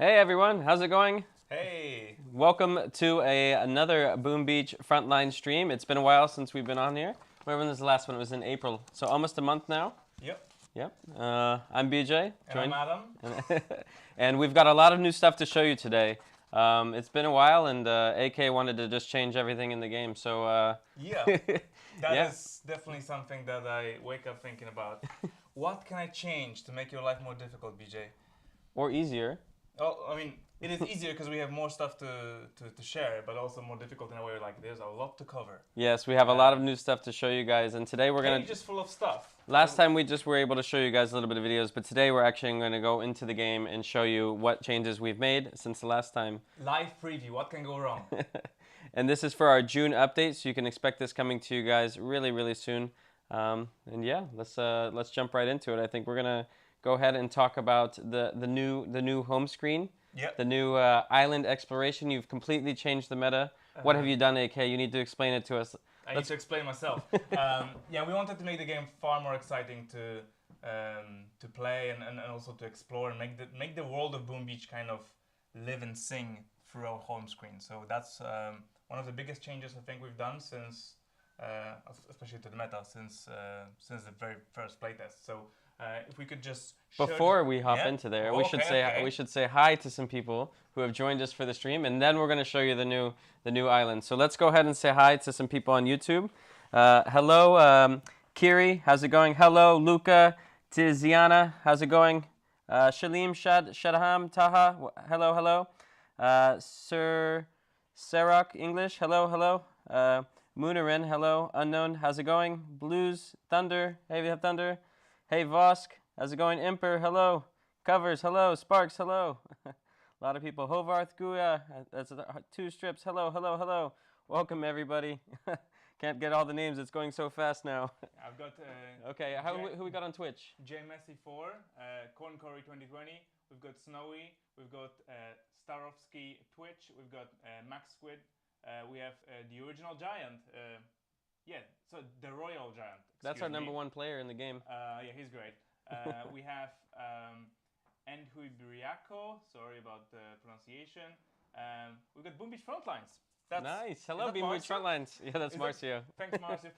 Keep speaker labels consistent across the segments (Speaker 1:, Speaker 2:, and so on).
Speaker 1: Hey everyone, how's it going?
Speaker 2: Hey!
Speaker 1: Welcome to another Beach Frontline stream. It's been a while since we've been on here. When was the last one? It was in April, so almost a month now.
Speaker 2: Yep.
Speaker 1: Yep. I'm BJ.
Speaker 2: And I'm Adam.
Speaker 1: And we've got a lot of new stuff to show you today. It's been a while, and AK wanted to just change everything in the game. So
Speaker 2: Yeah, that is definitely something that I wake up thinking about. What can I change to make your life more difficult, BJ?
Speaker 1: Or easier.
Speaker 2: Oh, I mean, it is easier because we have more stuff to share, but also more difficult in a way like there's a lot to cover.
Speaker 1: Yes, we have a lot of new stuff to show you guys, and today we're gonna.
Speaker 2: Just full of stuff.
Speaker 1: Last time we just were able to show you guys a little bit of videos, but today we're actually going to go into the game and show you what changes we've made since the last time.
Speaker 2: Live preview, what can go wrong?
Speaker 1: And this is for our June update, so you can expect this coming to you guys really, really soon. And yeah, let's jump right into it. I think we're gonna go ahead and talk about the new home screen.
Speaker 2: Yep.
Speaker 1: The new island exploration. You've completely changed the meta. What have you done, AK? You need to explain it to us.
Speaker 2: I need to explain myself. Yeah, we wanted to make the game far more exciting to play and also to explore and make the world of Boom Beach kind of live and sing through our home screen. So that's one of the biggest changes I think we've done since, especially to the meta, since the very first playtest. So if we could just
Speaker 1: before we hop into there, we should say hi to some people who have joined us for the stream, and then we're going to show you the new island. So let's go ahead and say hi to some people on YouTube. Hello, Kiri, how's it going? Hello, Luca, Tiziana, how's it going? Shalim, Shadaham, Taha, hello. Sir Serok, English, hello. Moonerin, hello. Unknown, how's it going? Blues, Thunder, hey, we have Thunder. Hey Vosk, how's it going? Imper, hello. Covers, hello. Sparks, hello. A lot of people. Hovarth, Guya, that's 2 strips. Hello. Welcome everybody. Can't get all the names. It's going so fast now.
Speaker 2: I've got.
Speaker 1: Okay, who we got on Twitch?
Speaker 2: JMessy4, Corn Curry 2020. We've got Snowy. We've got Starovsky Twitch. We've got Max Squid. We have the original Giant. Yeah, so the Royal Giant.
Speaker 1: That's our number 1 player in the game.
Speaker 2: Yeah, he's great. We have Enhui Biriako. Sorry about the pronunciation. We've got Boom Beach Frontlines.
Speaker 1: Nice. Hello, Boom Beach Frontlines. Yeah, that's Marcio.
Speaker 2: Thanks, Marcio,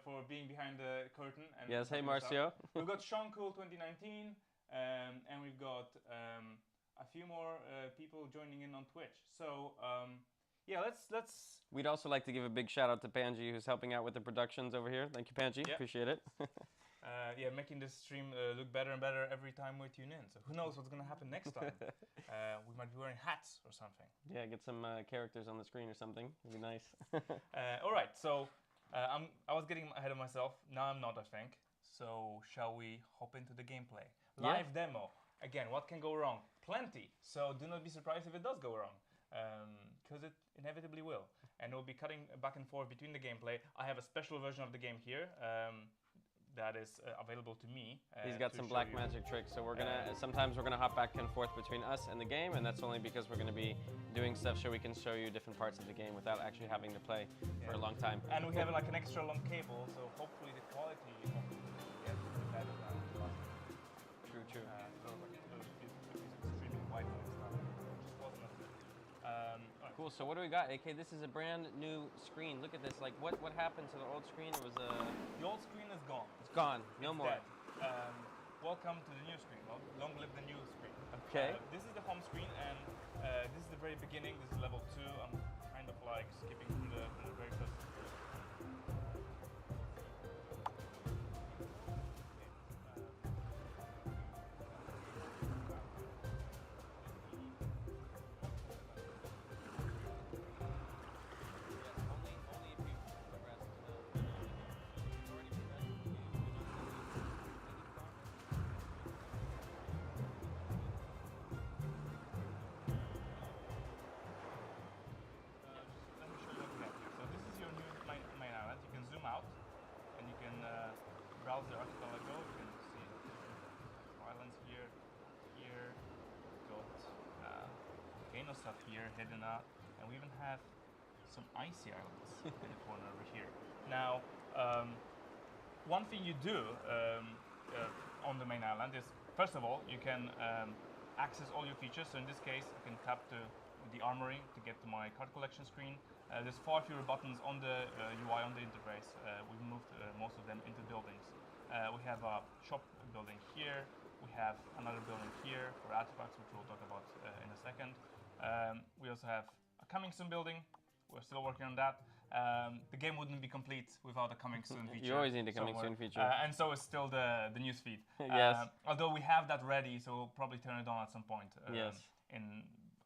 Speaker 2: for being behind the curtain. And
Speaker 1: yes, hey, Marcio.
Speaker 2: We've got Sean Cool 2019, and we've got a few more people joining in on Twitch. So. Yeah, let's.
Speaker 1: We'd also like to give a big shout out to Panji, who's helping out with the productions over here. Thank you, Panji. Yep. Appreciate it.
Speaker 2: Yeah, making this stream look better and better every time we tune in. So who knows what's gonna happen next time? We might be wearing hats or something.
Speaker 1: Yeah, get some characters on the screen or something. It'd be nice.
Speaker 2: All right, so I was getting ahead of myself. Now I'm not, I think. So shall we hop into the gameplay? Live demo. Again, what can go wrong? Plenty. So do not be surprised if it does go wrong. Because it inevitably will. And we'll be cutting back and forth between the gameplay. I have a special version of the game here that is available to me.
Speaker 1: He's got some black magic tricks, so we're gonna sometimes we're gonna hop back and forth between us and the game, and that's only because we're gonna be doing stuff so we can show you different parts of the game without actually having to play for a long time.
Speaker 2: And we have like an extra long cable, so hopefully the quality gets better than last time.
Speaker 1: True. Cool, so what do we got, AK? This is a brand new screen. Look at this, like what happened to the old screen? It was
Speaker 2: The old screen is gone.
Speaker 1: It's gone, no more.
Speaker 2: Dead. Welcome to the new screen. Long live the new screen.
Speaker 1: Okay.
Speaker 2: This is the home screen, and this is the very beginning. This is level 2. I'm kind of like skipping from the very first. Browse the Archipelago, you can see islands here, got volcano stuff here hidden out, and we even have some icy islands in the corner over here. Now, one thing you do on the main island is, first of all, you can access all your features. So in this case, I can tap the armory to get to my card collection screen. There's far fewer buttons on the UI, on the interface. We've moved most of them into buildings. We have a shop building here. We have another building here for artifacts, which we'll talk about in a second. We also have a coming soon building. We're still working on that. The game wouldn't be complete without a coming soon feature.
Speaker 1: You always need a coming soon feature.
Speaker 2: And so is still the news feed.
Speaker 1: Yes.
Speaker 2: Although we have that ready, so we'll probably turn it on at some point
Speaker 1: yes.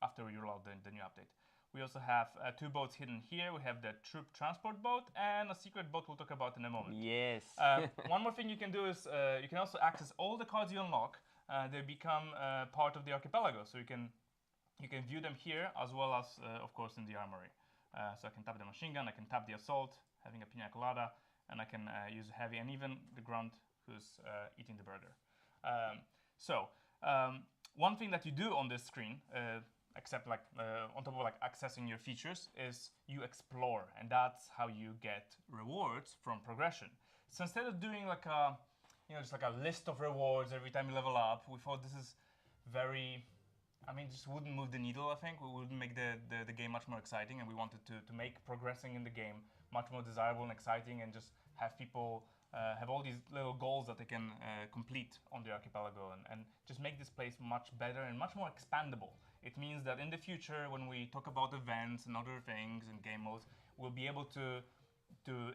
Speaker 2: After we roll out the new update. We also have 2 boats hidden here. We have the troop transport boat and a secret boat we'll talk about in a moment.
Speaker 1: Yes.
Speaker 2: One more thing you can do is you can also access all the cards you unlock. They become part of the Archipelago, so you can view them here as well as, of course, in the armory. So I can tap the machine gun, I can tap the assault, having a pina colada, and I can use heavy, and even the grunt who's eating the burger. One thing that you do on this screen, except like on top of like accessing your features, is you explore, and that's how you get rewards from progression. So instead of doing like a, just like a list of rewards every time you level up, we thought this is very, just wouldn't move the needle, I think. We wouldn't make the game much more exciting, and we wanted to make progressing in the game much more desirable and exciting, and just have people have all these little goals that they can complete on the Archipelago, and just make this place much better and much more expandable. It means that in the future, when we talk about events and other things and game modes, we'll be able to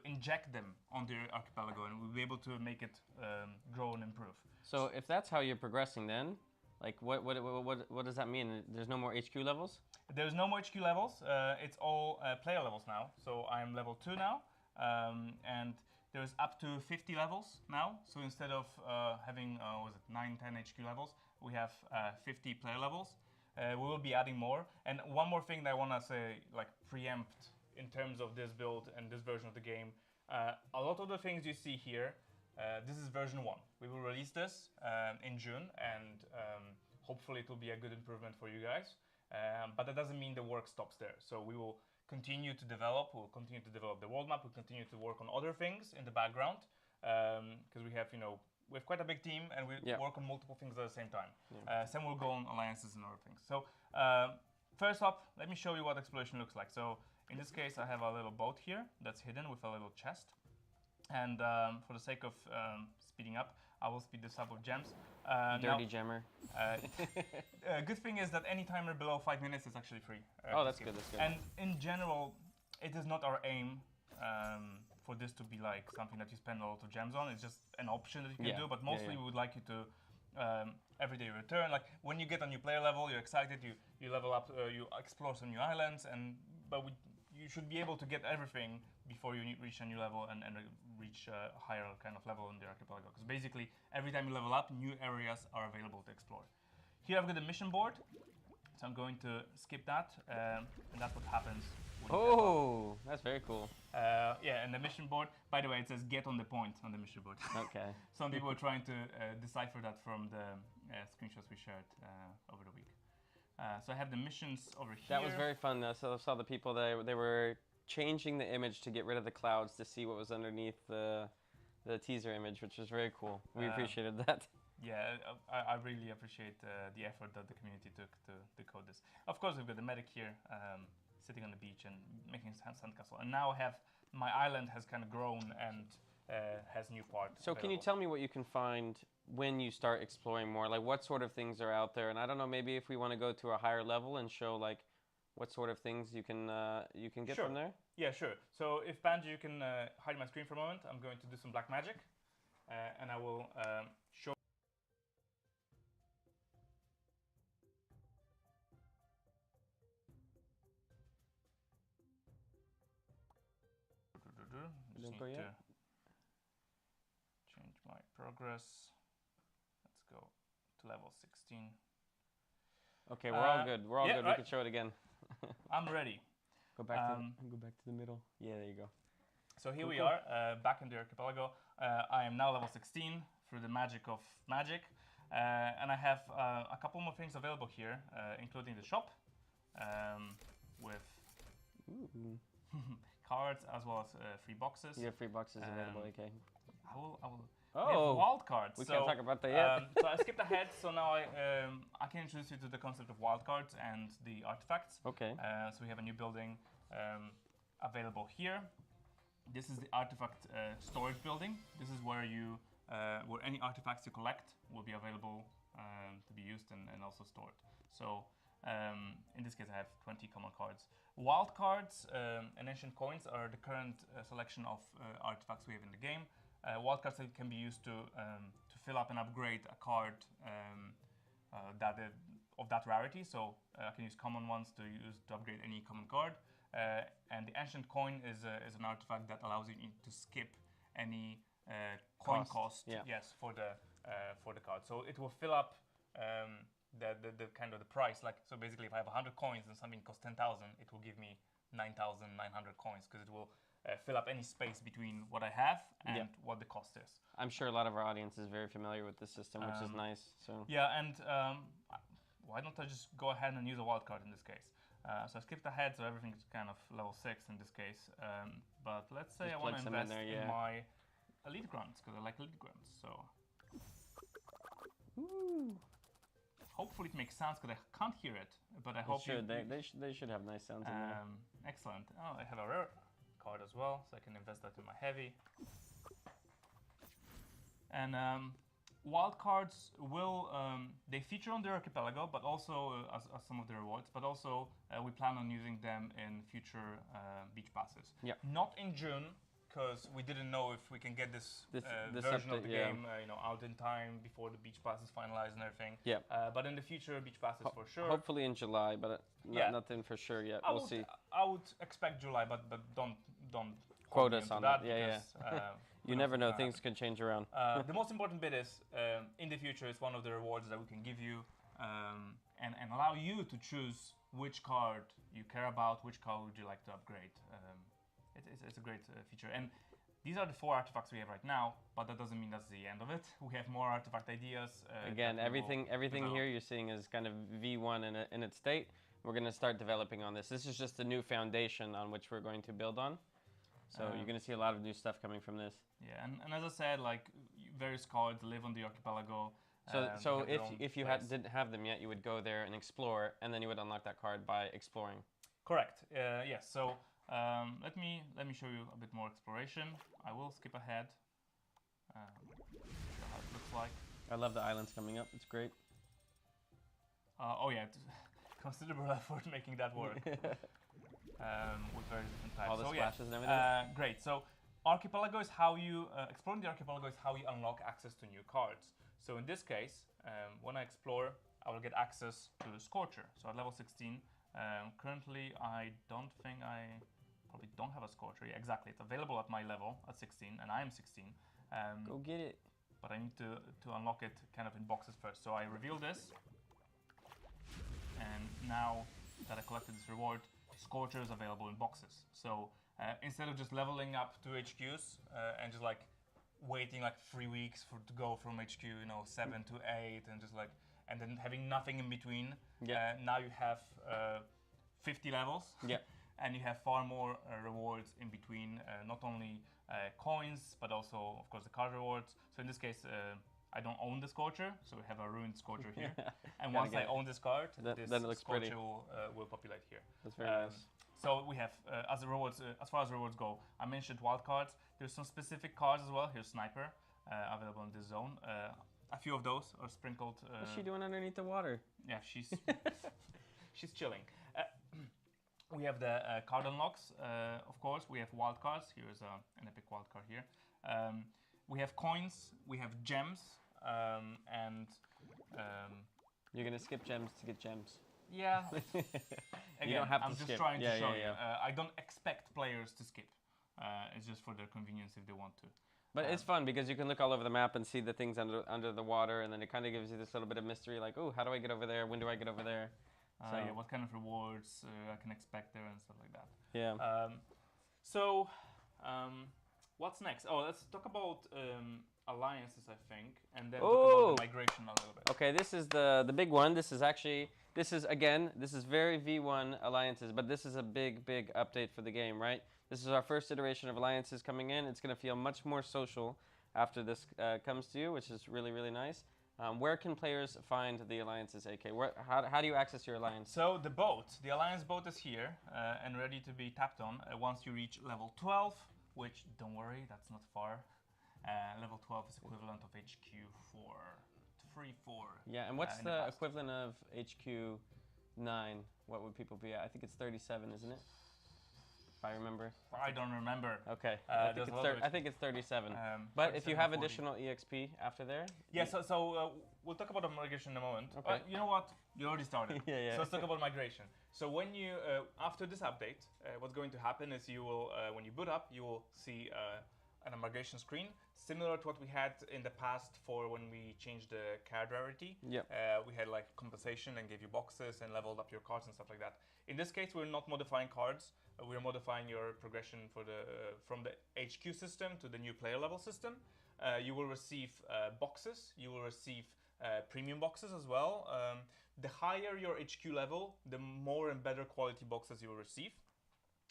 Speaker 2: inject them on the Archipelago, and we'll be able to make it grow and improve.
Speaker 1: So if that's how you're progressing, then like what does that mean? There's no more HQ levels?
Speaker 2: There's no more HQ levels. It's all player levels now. So I'm level 2 now, and there's up to 50 levels now. So instead of having 9, 10 HQ levels, we have 50 player levels. We will be adding more. And one more thing that I want to say, like preempt in terms of this build and this version of the game, a lot of the things you see here, this is version 1. We will release this in June, and hopefully it will be a good improvement for you guys. But that doesn't mean the work stops there. So we will continue to develop. We'll continue to develop the world map. We'll continue to work on other things in the background, because we have, we have quite a big team, and we work on multiple things at the same time. Some will go on alliances and other things. So first up, let me show you what exploration looks like. So in this case, I have a little boat here that's hidden with a little chest. And for the sake of speeding up, I will speed this up with gems.
Speaker 1: Dirty gemmer.
Speaker 2: Good thing is that any timer below 5 minutes is actually free.
Speaker 1: Oh, that's good, that's good.
Speaker 2: And in general, it is not our aim for this to be like something that you spend a lot of gems on. It's just an option that you can do, but mostly we would like you to everyday return. Like when you get a new player level, you're excited, you level up, you explore some new islands, but you should be able to get everything before you reach a new level and reach a higher kind of level in the Archipelago. Because basically, every time you level up, new areas are available to explore. Here I've got the mission board, so I'm going to skip that, and that's what happens.
Speaker 1: Oh, that's very cool.
Speaker 2: Yeah, and the mission board, by the way, it says get on the point on the mission board.
Speaker 1: Okay.
Speaker 2: Some people are trying to decipher that from the screenshots we shared over the week. So I have the missions over here.
Speaker 1: That was very fun. So I saw the people they were changing the image to get rid of the clouds to see what was underneath the teaser image, which was very cool. We appreciated that. Yeah,
Speaker 2: I really appreciate the effort that the community took to decode this. Of course, we've got the medic here sitting on the beach and making sandcastle. And now my island has kind of grown and has new parts.
Speaker 1: So can you tell me what you can find when you start exploring more? Like what sort of things are out there? And I don't know, maybe if we want to go to a higher level and show like what sort of things you can get from there?
Speaker 2: Yeah, sure. So if Banjo, you can hide my screen for a moment, I'm going to do some black magic, and I will show. Just need to change my progress. Let's go to level 16.
Speaker 1: Okay, we're all good. We're all good.
Speaker 2: Right.
Speaker 1: We can show it again.
Speaker 2: I'm ready.
Speaker 1: Go back to the middle. Yeah, there you go.
Speaker 2: So here we are, back in the Archipelago. I am now level 16 through the magic of magic. And I have a couple more things available here, including the shop with cards as well as free boxes.
Speaker 1: You have free boxes available, okay.
Speaker 2: I will.
Speaker 1: Oh,
Speaker 2: we have wildcards.
Speaker 1: We can't talk about that yet.
Speaker 2: So I skipped ahead. So now I can introduce you to the concept of wildcards and the artifacts.
Speaker 1: Okay.
Speaker 2: So we have a new building available here. This is the artifact storage building. This is where you where any artifacts you collect will be available to be used and also stored. So in this case, I have 20 common cards. Wild cards and ancient coins are the current selection of artifacts we have in the game. Wild cards can be used to fill up and upgrade a card of that rarity. So I can use common ones to upgrade any common card. And the ancient coin is an artifact that allows you to skip any coin cost. Yes, for the card. So it will fill up the kind of the price. Like, so basically, if I have 100 coins and something costs 10,000, it will give me 9,900 coins because it will fill up any space between what I have and what the cost is.
Speaker 1: I'm sure a lot of our audience is very familiar with the system, which is nice. So
Speaker 2: yeah, and why don't I just go ahead and use a wildcard in this case? So I skipped ahead, so everything's kind of level 6 in this case. But let's say I want to invest in my elite grunts because I like elite grunts. So hopefully it makes sounds because I can't hear it, but I hope
Speaker 1: they should have nice sounds in there.
Speaker 2: Excellent. Oh, I have a rare card as well, so I can invest that in my heavy. And wild cards will they feature on the Archipelago, but also as some of the rewards. But also we plan on using them in future beach passes.
Speaker 1: Yeah.
Speaker 2: Not in June, because we didn't know if we can get this version of the game out in time before the beach pass is finalized and everything.
Speaker 1: Yeah.
Speaker 2: But in the future, beach passes for sure.
Speaker 1: Hopefully in July, but nothing for sure yet. We'll see.
Speaker 2: I would expect July, but don't
Speaker 1: quote us on that.
Speaker 2: Because,
Speaker 1: you never know, things can change around.
Speaker 2: The most important bit is, in the future, it's one of the rewards that we can give you and allow you to choose which card you care about, which card would you like to upgrade. It's a great feature. And these are the 4 artifacts we have right now, but that doesn't mean that's the end of it. We have more artifact ideas.
Speaker 1: Again, everything here you're seeing is kind of V1 in its state. We're going to start developing on this. This is just a new foundation on which we're going to build on. So you're going to see a lot of new stuff coming from this.
Speaker 2: Yeah, and as I said, like various cards live on the Archipelago.
Speaker 1: So if you didn't have them yet, you would go there and explore, and then you would unlock that card by exploring.
Speaker 2: Correct. Yes. So let me show you a bit more exploration. I will skip ahead. Show how it looks like.
Speaker 1: I love the islands coming up. It's great.
Speaker 2: Oh yeah, considerable effort making that work. With very different types.
Speaker 1: All the splashes and everything.
Speaker 2: Great. So Archipelago is how you exploring the Archipelago is how you unlock access to new cards. So in this case, when I explore, I will get access to the Scorcher. So at level 16, currently I don't think I probably don't have a Scorcher. Yeah, exactly. It's available at my level at 16, and I am 16.
Speaker 1: Go get it.
Speaker 2: But I need to unlock it kind of in boxes first. So I reveal this, and now that I collected this reward, Scorcher is available in boxes. So instead of just leveling up to HQs and just like waiting like 3 weeks to go from HQ 7 to 8 and then having nothing in between, now you have 50 levels.
Speaker 1: Yeah.
Speaker 2: And you have far more rewards in between, not only coins, but also, of course, the card rewards. So in this case, I don't own the Scorcher, so we have a ruined Scorcher here. And once I own this card, this Scorcher will populate here.
Speaker 1: That's very nice.
Speaker 2: So we have, as far as rewards go, I mentioned wild cards. There's some specific cards as well. Here's Sniper, available in this zone. A few of those are sprinkled.
Speaker 1: What's she doing underneath the water?
Speaker 2: Yeah, she's chilling. We have the card unlocks, of course. We have wild cards. Here's an epic wild card here. We have coins. We have gems. And
Speaker 1: you're gonna skip gems to get gems.
Speaker 2: Yeah. Again,
Speaker 1: you don't have to
Speaker 2: I'm
Speaker 1: skip.
Speaker 2: just trying to show you. I don't expect players to skip. It's just for their convenience if they want to.
Speaker 1: But it's fun because you can look all over the map and see the things under the water, and then it kind of gives you this little bit of mystery, like, oh, how do I get over there? When do I get over there?
Speaker 2: So yeah, what kind of rewards I can expect there and stuff like that.
Speaker 1: Yeah.
Speaker 2: What's next? Oh, let's talk about alliances, I think, and then talk about the migration a little bit.
Speaker 1: Okay, this is the big one. This is very V1 alliances, but this is a big update for the game, right? This is our first iteration of alliances coming in. It's going to feel much more social. after this comes to you, which is really, really nice. Where can players find the alliances, AK? How do you access your alliance?
Speaker 2: So the alliance boat is here and ready to be tapped on once you reach level 12, which, don't worry, that's not far. Level 12 is equivalent of HQ 4.
Speaker 1: Yeah, and what's the equivalent of HQ 9? What would people be at? I think it's 37, isn't it? If I remember.
Speaker 2: I don't remember.
Speaker 1: Okay, I think it's 37. But if you have additional EXP after there?
Speaker 2: Yeah, so we'll talk about the migration in a moment.
Speaker 1: Okay.
Speaker 2: You know what? You already started.
Speaker 1: Yeah.
Speaker 2: So let's talk about migration. So when you, after this update, what's going to happen is you will, when you boot up, you will see a migration screen, similar to what we had in the past for when we changed the card rarity.
Speaker 1: Yep.
Speaker 2: We had like compensation and gave you boxes and leveled up your cards and stuff like that. In this case, we're not modifying cards. We're modifying your progression for from the HQ system to the new player level system. You will receive boxes. You will receive premium boxes as well. The higher your HQ level, the more and better quality boxes you will receive.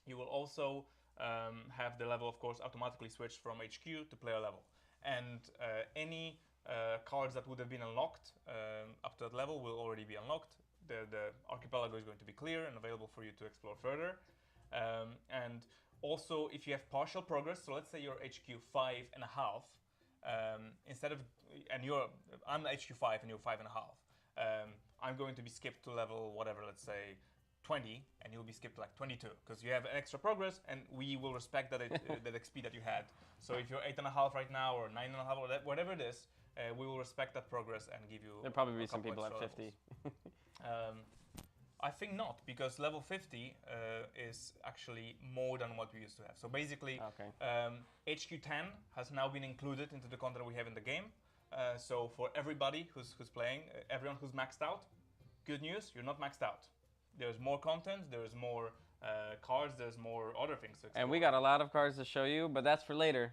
Speaker 2: You will also have the level, of course, automatically switched from HQ to player level. And any cards that would have been unlocked up to that level will already be unlocked. The Archipelago is going to be clear and available for you to explore further. And also, if you have partial progress, so let's say you're HQ 5.5, instead of, I'm HQ 5 and you're 5.5, I'm going to be skipped to level whatever, let's say 20, and you'll be skipped to like 22 because you have extra progress, and we will respect that that XP that you had. So if you're 8.5 right now or 9.5 or whatever it is, we will respect that progress and give you.
Speaker 1: There'll probably be some people at 50.
Speaker 2: I think not, because level 50 is actually more than what we used to have. So basically, HQ 10 has now been included into the content we have in the game. So for everybody who's playing, everyone who's maxed out, good news, you're not maxed out. There's more content, there's more cards, there's more other things to explore.
Speaker 1: And we got a lot of cards to show you, but that's for later.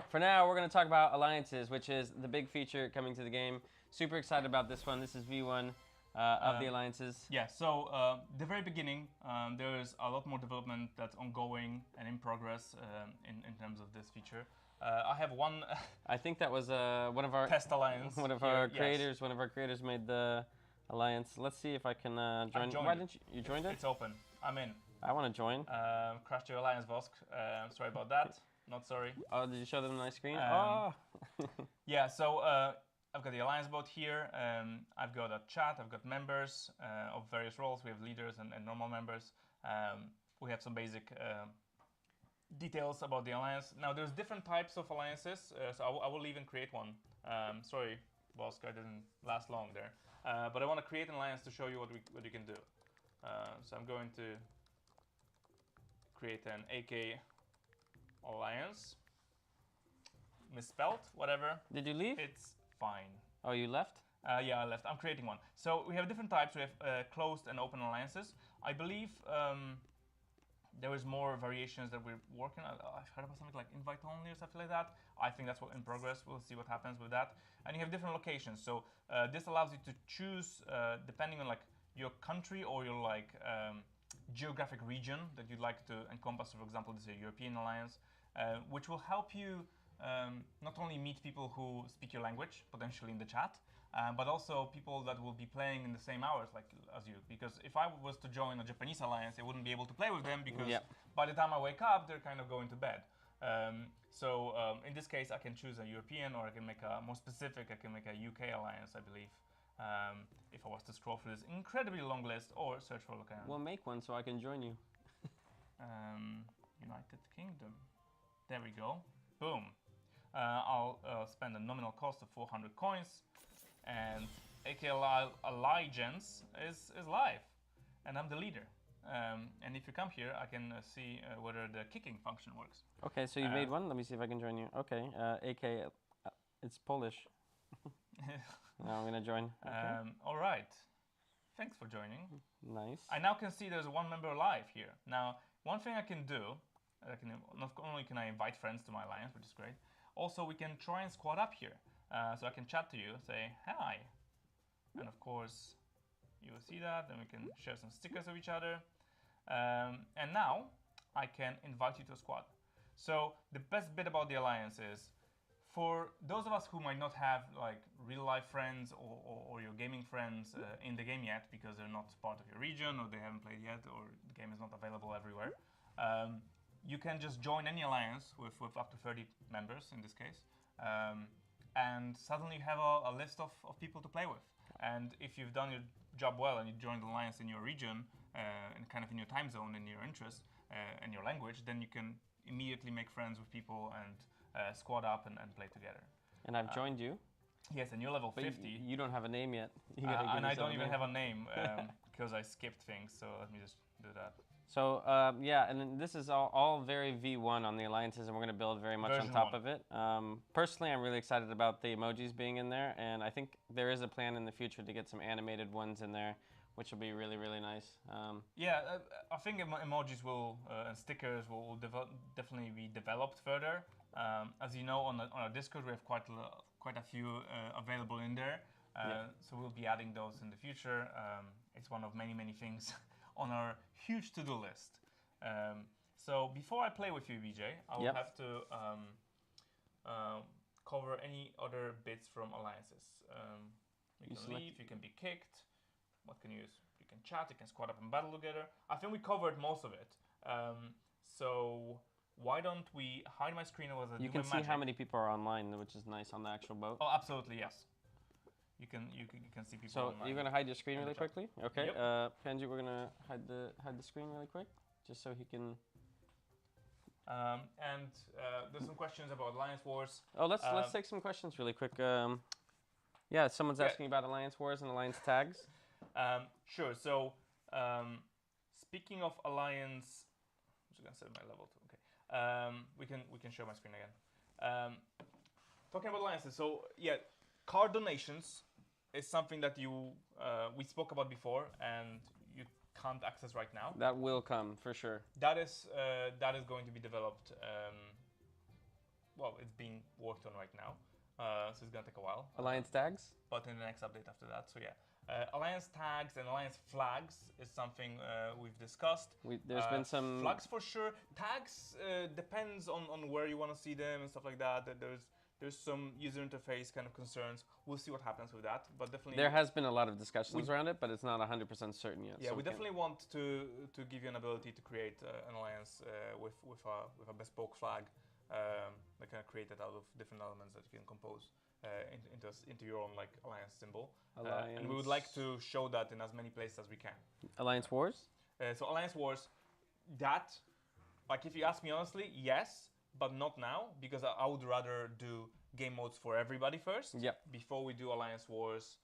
Speaker 1: For now, we're going to talk about alliances, which is the big feature coming to the game. Super excited about this one. This is V1 of the alliances.
Speaker 2: Yeah, so the very beginning, there's a lot more development that's ongoing and in progress in terms of this feature. I have one.
Speaker 1: I think that was one of our
Speaker 2: test alliance.
Speaker 1: One of our creators. Yes. One of our creators made the alliance. Let's see if I can join. Why didn't you join it?
Speaker 2: It's open. I'm in.
Speaker 1: I want to join.
Speaker 2: Crashed your alliance, Vosk. Sorry about that. Not sorry.
Speaker 1: Oh, did you show them my screen?
Speaker 2: Yeah. So I've got the alliance bot here. I've got a chat. I've got members of various roles. We have leaders and normal members. We have some basic details about the alliance. Now, there's different types of alliances, so I will even create one. Sorry, Vosk, I didn't last long there. But I want to create an alliance to show you what you can do. So I'm going to create an AK alliance. Misspelled, whatever.
Speaker 1: Did you leave?
Speaker 2: It's fine.
Speaker 1: Oh, you left?
Speaker 2: Yeah, I left. I'm creating one. So we have different types. We have closed and open alliances. I believe there is more variations that we're working on. I've heard about something like invite only or something like that. I think that's what in progress. We'll see what happens with that. And you have different locations. So this allows you to choose depending on like your country or your like geographic region that you'd like to encompass. For example, this is a European alliance, which will help you not only meet people who speak your language, potentially in the chat, but also people that will be playing in the same hours like as you. Because if I was to join a Japanese alliance, I wouldn't be able to play with them because by the time I wake up, they're kind of going to bed. So in this case, I can choose a European, or I can make a more specific. I can make a UK alliance, I believe. If I was to scroll through this incredibly long list, or search for local.
Speaker 1: Well, make one so I can join you.
Speaker 2: United Kingdom. There we go. Boom. I'll spend a nominal cost of 400 coins, and AK Alliance is live, and I'm the leader. And if you come here, I can see whether the kicking function works.
Speaker 1: Okay, so you made one. Let me see if I can join you. Okay, AK, it's Polish. Now I'm gonna join. Okay.
Speaker 2: All right. Thanks for joining.
Speaker 1: Nice.
Speaker 2: I now can see there's one member live here. Now, one thing I can do, not only can I invite friends to my alliance, which is great. Also, we can try and squad up here. So I can chat to you, say hi, and of course, you will see that. Then we can share some stickers of each other. And now I can invite you to a squad. So the best bit about the alliance is for those of us who might not have like real life friends or your gaming friends in the game yet because they're not part of your region or they haven't played yet or the game is not available everywhere, you can just join any alliance with up to 30 members in this case, and suddenly you have a list of people to play with. And if you've done your job well and you joined the alliance in your region and kind of in your time zone and your interest and your language, then you can immediately make friends with people and squad up and play together.
Speaker 1: And I've joined you.
Speaker 2: Yes, and you're level
Speaker 1: but
Speaker 2: 50.
Speaker 1: You don't have a name yet.
Speaker 2: And I don't even have a name because I skipped things, so let me just do that.
Speaker 1: So yeah, and then this is all very V1 on the alliances, and we're going to build very much
Speaker 2: Version
Speaker 1: on top
Speaker 2: 1.
Speaker 1: of it. Personally, I'm really excited about the emojis being in there, and I think there is a plan in the future to get some animated ones in there, which will be really, really nice.
Speaker 2: Yeah, I think emojis will and stickers will definitely be developed further. As you know, on our Discord, we have quite a few available in there, so we'll be adding those in the future. It's one of many, many things on our huge to-do list. So before I play with you, BJ, I will have to cover any other bits from alliances. You can leave, you can be kicked. What can you use? You can chat, you can squad up and battle together. I think we covered most of it. So why don't we hide my screen as a
Speaker 1: You can see how many people are online, which is nice on the actual boat.
Speaker 2: Oh, absolutely, yes. You can see people.
Speaker 1: So
Speaker 2: online.
Speaker 1: you're gonna hide your screen really quickly, okay?
Speaker 2: Yep.
Speaker 1: Panji, we're gonna hide the screen really quick, just so he can.
Speaker 2: And there's some questions about Alliance Wars.
Speaker 1: Oh, let's take some questions really quick. Yeah, someone's asking about Alliance Wars and Alliance tags.
Speaker 2: Sure. So speaking of Alliance, I'm just gonna set my level to okay. We can show my screen again. Talking about alliances. So yeah, card donations is something that we spoke about before, and you can't access right now.
Speaker 1: That will come for sure.
Speaker 2: That is going to be developed. Well, it's being worked on right now, so it's gonna take a while.
Speaker 1: Alliance tags,
Speaker 2: but in the next update after that. So yeah, alliance tags and alliance flags is something we've discussed.
Speaker 1: There's been some
Speaker 2: flags for sure. Tags depends on where you want to see them and stuff like that. There's some user interface kind of concerns. We'll see what happens with that, but definitely
Speaker 1: there has been a lot of discussions around it, but it's not 100% certain yet.
Speaker 2: Yeah,
Speaker 1: so
Speaker 2: we definitely want to give you an ability to create an alliance with a bespoke flag that kind of created out of different elements that you can compose into your own like alliance symbol. And we would like to show that in as many places as we can.
Speaker 1: Alliance Wars.
Speaker 2: So Alliance Wars, that like if you ask me honestly, yes. But not now, because I would rather do game modes for everybody first, before we do Alliance Wars.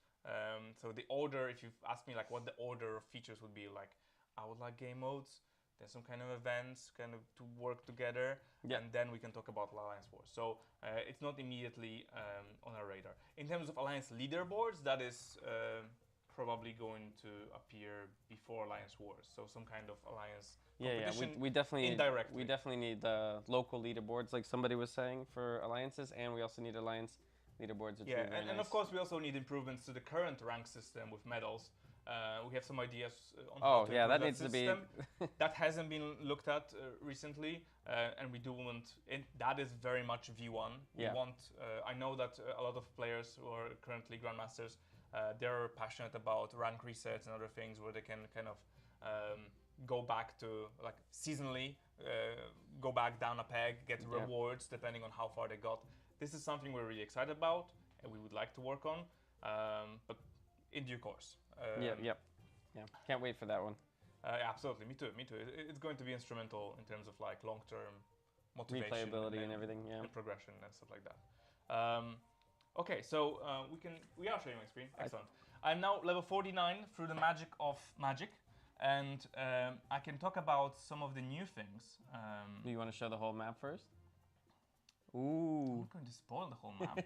Speaker 2: So the order, if you ask me like what the order of features would be, like I would like game modes, then some kind of events, kind of to work together, and then we can talk about Alliance Wars. So it's not immediately on our radar. In terms of Alliance leaderboards, that is probably going to appear before Alliance Wars. So some kind of alliance competition.
Speaker 1: We definitely
Speaker 2: indirectly.
Speaker 1: We definitely need local leaderboards, like somebody was saying, for alliances, and we also need alliance leaderboards. Which
Speaker 2: and nice. Of course we also need improvements to the current rank system with medals. We have some ideas on how to improve
Speaker 1: that needs system.
Speaker 2: To be. That hasn't been looked at recently, and we do want that is very much V1. We want. I know that a lot of players who are currently grandmasters. They're passionate about rank resets and other things where they can kind of go back to like seasonally, go back down a peg, get rewards depending on how far they got. This is something we're really excited about and we would like to work on, but in due course.
Speaker 1: Yeah. Can't wait for that one.
Speaker 2: Absolutely, me too. It's going to be instrumental in terms of like long-term motivation,
Speaker 1: replayability and everything,
Speaker 2: and progression and stuff like that. Okay, so we are sharing my screen. Excellent. I'm now level 49 through the magic of magic, and I can talk about some of the new things.
Speaker 1: Do you want to show the whole map first? Ooh.
Speaker 2: I'm not going to spoil the whole map.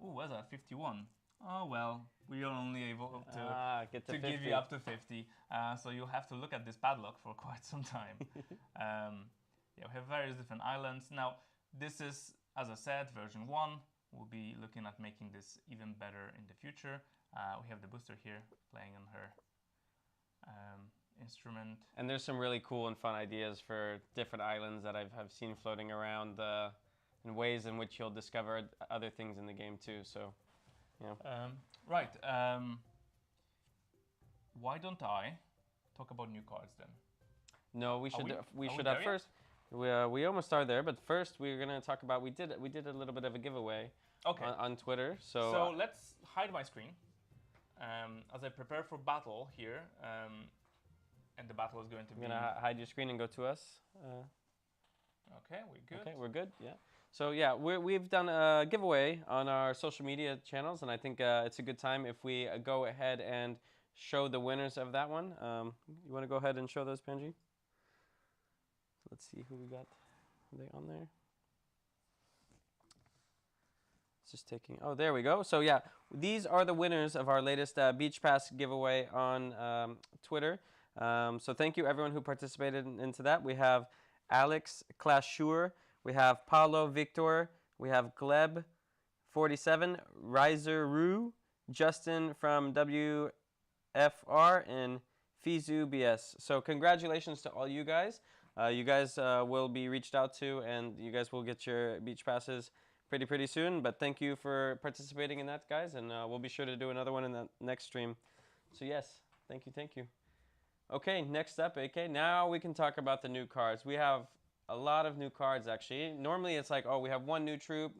Speaker 2: Where's that? 51. Oh well, we are only able to give you up to 50. So you'll have to look at this padlock for quite some time. We have various different islands. Now, this is, as I said, version 1. We'll be looking at making this even better in the future. We have the booster here playing on her instrument.
Speaker 1: And there's some really cool and fun ideas for different islands that I've seen floating around and ways in which you'll discover other things in the game too. So, yeah.
Speaker 2: Right. Why don't I talk about new cards then?
Speaker 1: No, we should. We should have first. We almost are there, but first we're gonna talk about. We did a little bit of a giveaway.
Speaker 2: Okay.
Speaker 1: On Twitter.
Speaker 2: So let's hide my screen as I prepare for battle here. And the battle is going to be.
Speaker 1: You're gonna hide your screen and go to us.
Speaker 2: Okay, we're good.
Speaker 1: Okay, we're good. Yeah. So yeah, we've done a giveaway on our social media channels, and I think it's a good time if we go ahead and show the winners of that one. You want to go ahead and show those, Panji? Let's see who we got. Are they on there? It's just taking. Oh, there we go. So yeah, these are the winners of our latest Beach Pass giveaway on Twitter. So thank you everyone who participated into that. We have Alex Clashur, we have Paulo Victor, we have Gleb 47, Riser Rue, Justin from WFR, and Fizu BS. So congratulations to all you guys. You guys will be reached out to, and you guys will get your beach passes pretty soon. But thank you for participating in that, guys, and we'll be sure to do another one in the next stream. So yes, thank you. Okay, next up, AK. Now we can talk about the new cards. We have a lot of new cards, actually. Normally it's like, oh, we have one new troop.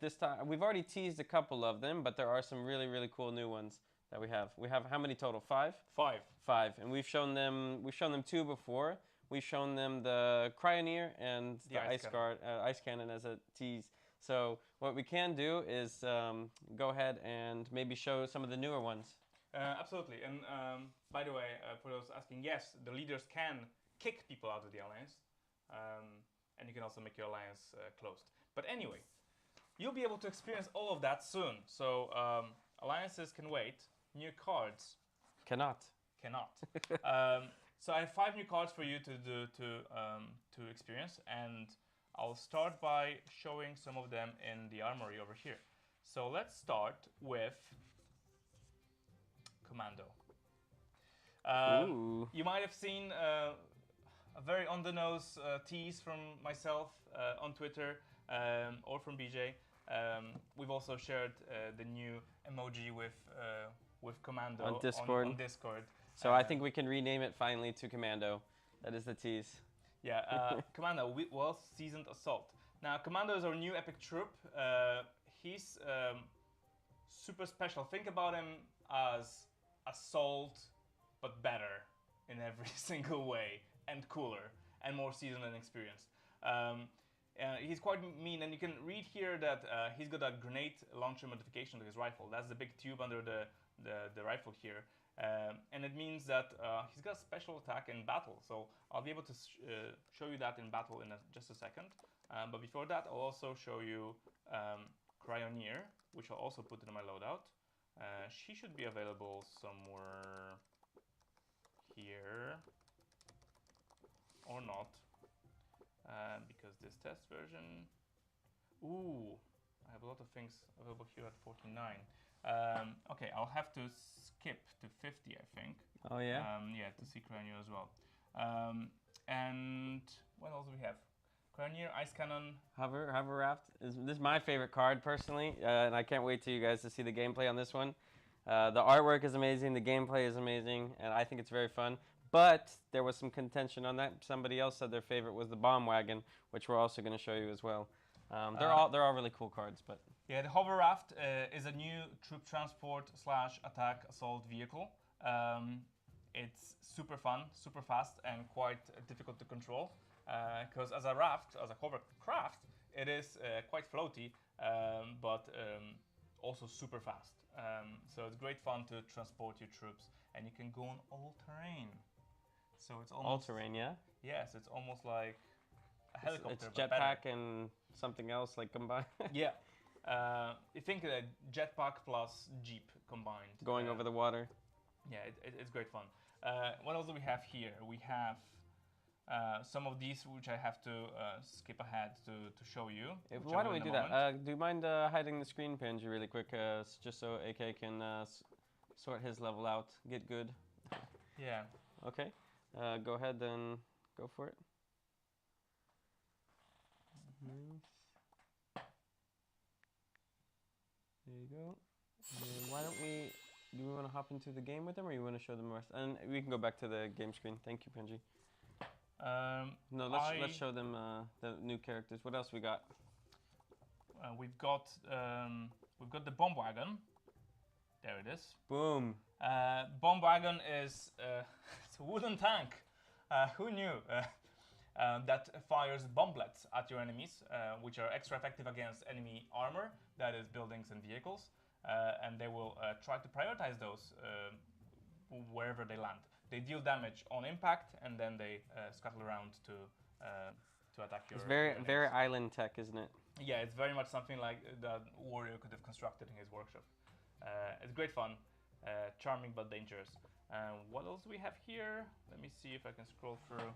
Speaker 1: This time, we've already teased a couple of them, but there are some really cool new ones that we have. We have how many total? 5? 5. And we've shown them 2 before. We've shown them the Cryoneer and the Ice Cannon as a tease. So what we can do is go ahead and maybe show some of the newer ones.
Speaker 2: Absolutely. And by the way, for those asking, yes, the leaders can kick people out of the alliance. And you can also make your alliance closed. But anyway, you'll be able to experience all of that soon. So alliances can wait. New cards
Speaker 1: cannot.
Speaker 2: So I have 5 new cards for you to experience, and I'll start by showing some of them in the armory over here. So let's start with Commando. You might have seen a very on-the-nose tease from myself on Twitter or from BJ. We've also shared the new emoji with Commando
Speaker 1: on Discord.
Speaker 2: On Discord.
Speaker 1: So I think we can rename it finally to Commando. That is the tease.
Speaker 2: Yeah, Commando, well-seasoned assault. Now, Commando is our new epic troop. He's super special. Think about him as assault, but better in every single way, and cooler, and more seasoned and experienced. He's quite mean, and you can read here that he's got a grenade launcher modification to his rifle. That's the big tube under the rifle here. And it means that he's got a special attack in battle. So I'll be able to show you that in battle in just a second. But before that, I'll also show you Cryoneer, which I'll also put in my loadout. She should be available somewhere here, or not, because this test version. Ooh, I have a lot of things available here at 49. Okay, I'll have to skip to 50, I think.
Speaker 1: Oh yeah?
Speaker 2: Yeah, to see Cryoneer as well. And what else do we have? Cryoneer, Ice Cannon.
Speaker 1: Hover Raft. This is my favorite card, personally, and I can't wait to you guys to see the gameplay on this one. The artwork is amazing, the gameplay is amazing, and I think it's very fun. But there was some contention on that. Somebody else said their favorite was the Bomb Wagon, which we're also going to show you as well. They're all really cool cards, but
Speaker 2: yeah, the Hover Raft is a new troop transport / attack assault vehicle. It's super fun, super fast, and quite difficult to control. Because as a hovercraft, it is quite floaty, but also super fast. So it's great fun to transport your troops, and you can go on all terrain. So it's almost
Speaker 1: all terrain, yeah.
Speaker 2: Yes, it's almost like a helicopter.
Speaker 1: It's jetpack and something else like combined.
Speaker 2: Yeah, you think a jetpack plus jeep combined.
Speaker 1: Going over the water.
Speaker 2: Yeah, it's great fun. What else do we have here? We have some of these which I have to skip ahead to show you.
Speaker 1: Why don't we do that? Do you mind hiding the screen, Panji, really quick, just so AK can sort his level out, get good?
Speaker 2: Yeah.
Speaker 1: Okay. Go ahead and go for it. you go. And why don't we? Do we want to hop into the game with them, or you want to show them the rest? And we can go back to the game screen. Thank you, Penji. No, let's show them the new characters. What else we got?
Speaker 2: We've got the bomb wagon. There it is.
Speaker 1: Boom.
Speaker 2: Bomb wagon is it's a wooden tank. Who knew? That fires bomblets at your enemies, which are extra effective against enemy armor, that is buildings and vehicles. And they will try to prioritize those wherever they land. They deal damage on impact, and then they scuttle around to attack your.
Speaker 1: It's very island tech, isn't it?
Speaker 2: Yeah, it's very much something like that Warrior could have constructed in his workshop. It's great fun, charming but dangerous. What else do we have here? Let me see if I can scroll through.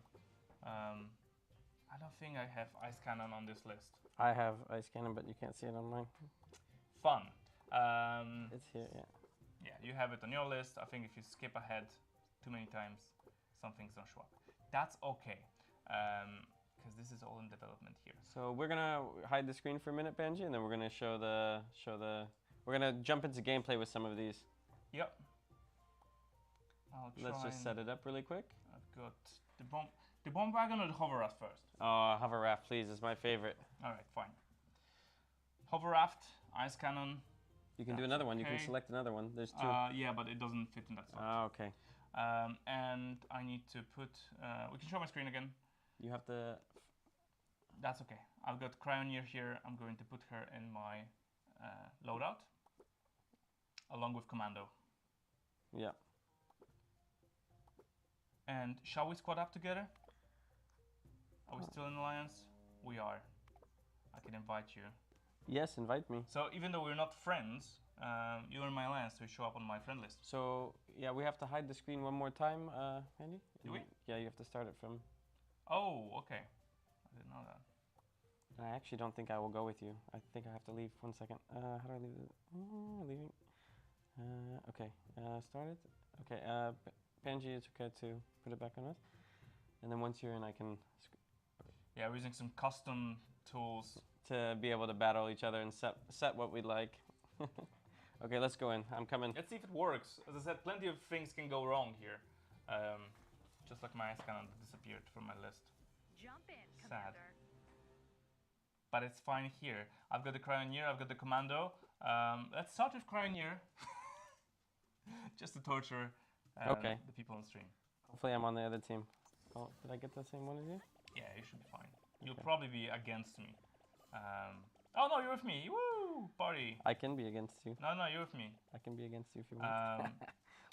Speaker 2: I don't think I have ice cannon on this list.
Speaker 1: I have ice cannon, but you can't see it on mine.
Speaker 2: Fun.
Speaker 1: It's here, yeah.
Speaker 2: Yeah, you have it on your list. I think if you skip ahead too many times, some things don't show up. That's okay, because this is all in development here.
Speaker 1: So we're gonna hide the screen for a minute, Benji, and then we're gonna show the. We're gonna jump into gameplay with some of these.
Speaker 2: Yep.
Speaker 1: Let's just set it up really quick.
Speaker 2: I've got the bomb wagon or the hover raft first.
Speaker 1: Oh, hover raft, please. It's my favorite.
Speaker 2: All right, fine. Hover raft, ice cannon.
Speaker 1: You can do another one. You can select another one. There's two.
Speaker 2: Yeah, but it doesn't fit in that slot.
Speaker 1: Oh, okay.
Speaker 2: And I need to put. We can show my screen again.
Speaker 1: You have to.
Speaker 2: That's okay. I've got Cryoneer here. I'm going to put her in my loadout, along with Commando.
Speaker 1: Yeah.
Speaker 2: And shall we squad up together? Are we still in alliance? We are. I can invite you.
Speaker 1: Yes, invite me.
Speaker 2: So even though we're not friends, you're in my alliance, so you show up on my friend list.
Speaker 1: So yeah, we have to hide the screen one more time, Andy.
Speaker 2: Do we?
Speaker 1: Yeah, you have to start it from.
Speaker 2: Oh, okay. I didn't know that.
Speaker 1: I actually don't think I will go with you. I think I have to leave. 1 second. How do I leave it? Leaving. Okay. Start it. Okay. Panji, it's okay to put it back on us. And then once you're in, I can.
Speaker 2: Yeah, we're using some custom tools
Speaker 1: to be able to battle each other and set what we like. Okay, let's go in. I'm coming.
Speaker 2: Let's see if it works. As I said, plenty of things can go wrong here. Just like my ice cannon that disappeared from my list.
Speaker 3: Jump in,
Speaker 2: Sad.
Speaker 3: Commander.
Speaker 2: But it's fine here. I've got the Cryoneer, I've got the Commando. Let's start with Cryoneer. Just to torture the people on stream.
Speaker 1: Hopefully I'm on the other team. Oh, did I get the same one as you?
Speaker 2: Yeah, you should be fine. You'll probably be against me. Oh no, you're with me. Woo! Party.
Speaker 1: I can be against you.
Speaker 2: No, you're with me.
Speaker 1: I can be against you if you want.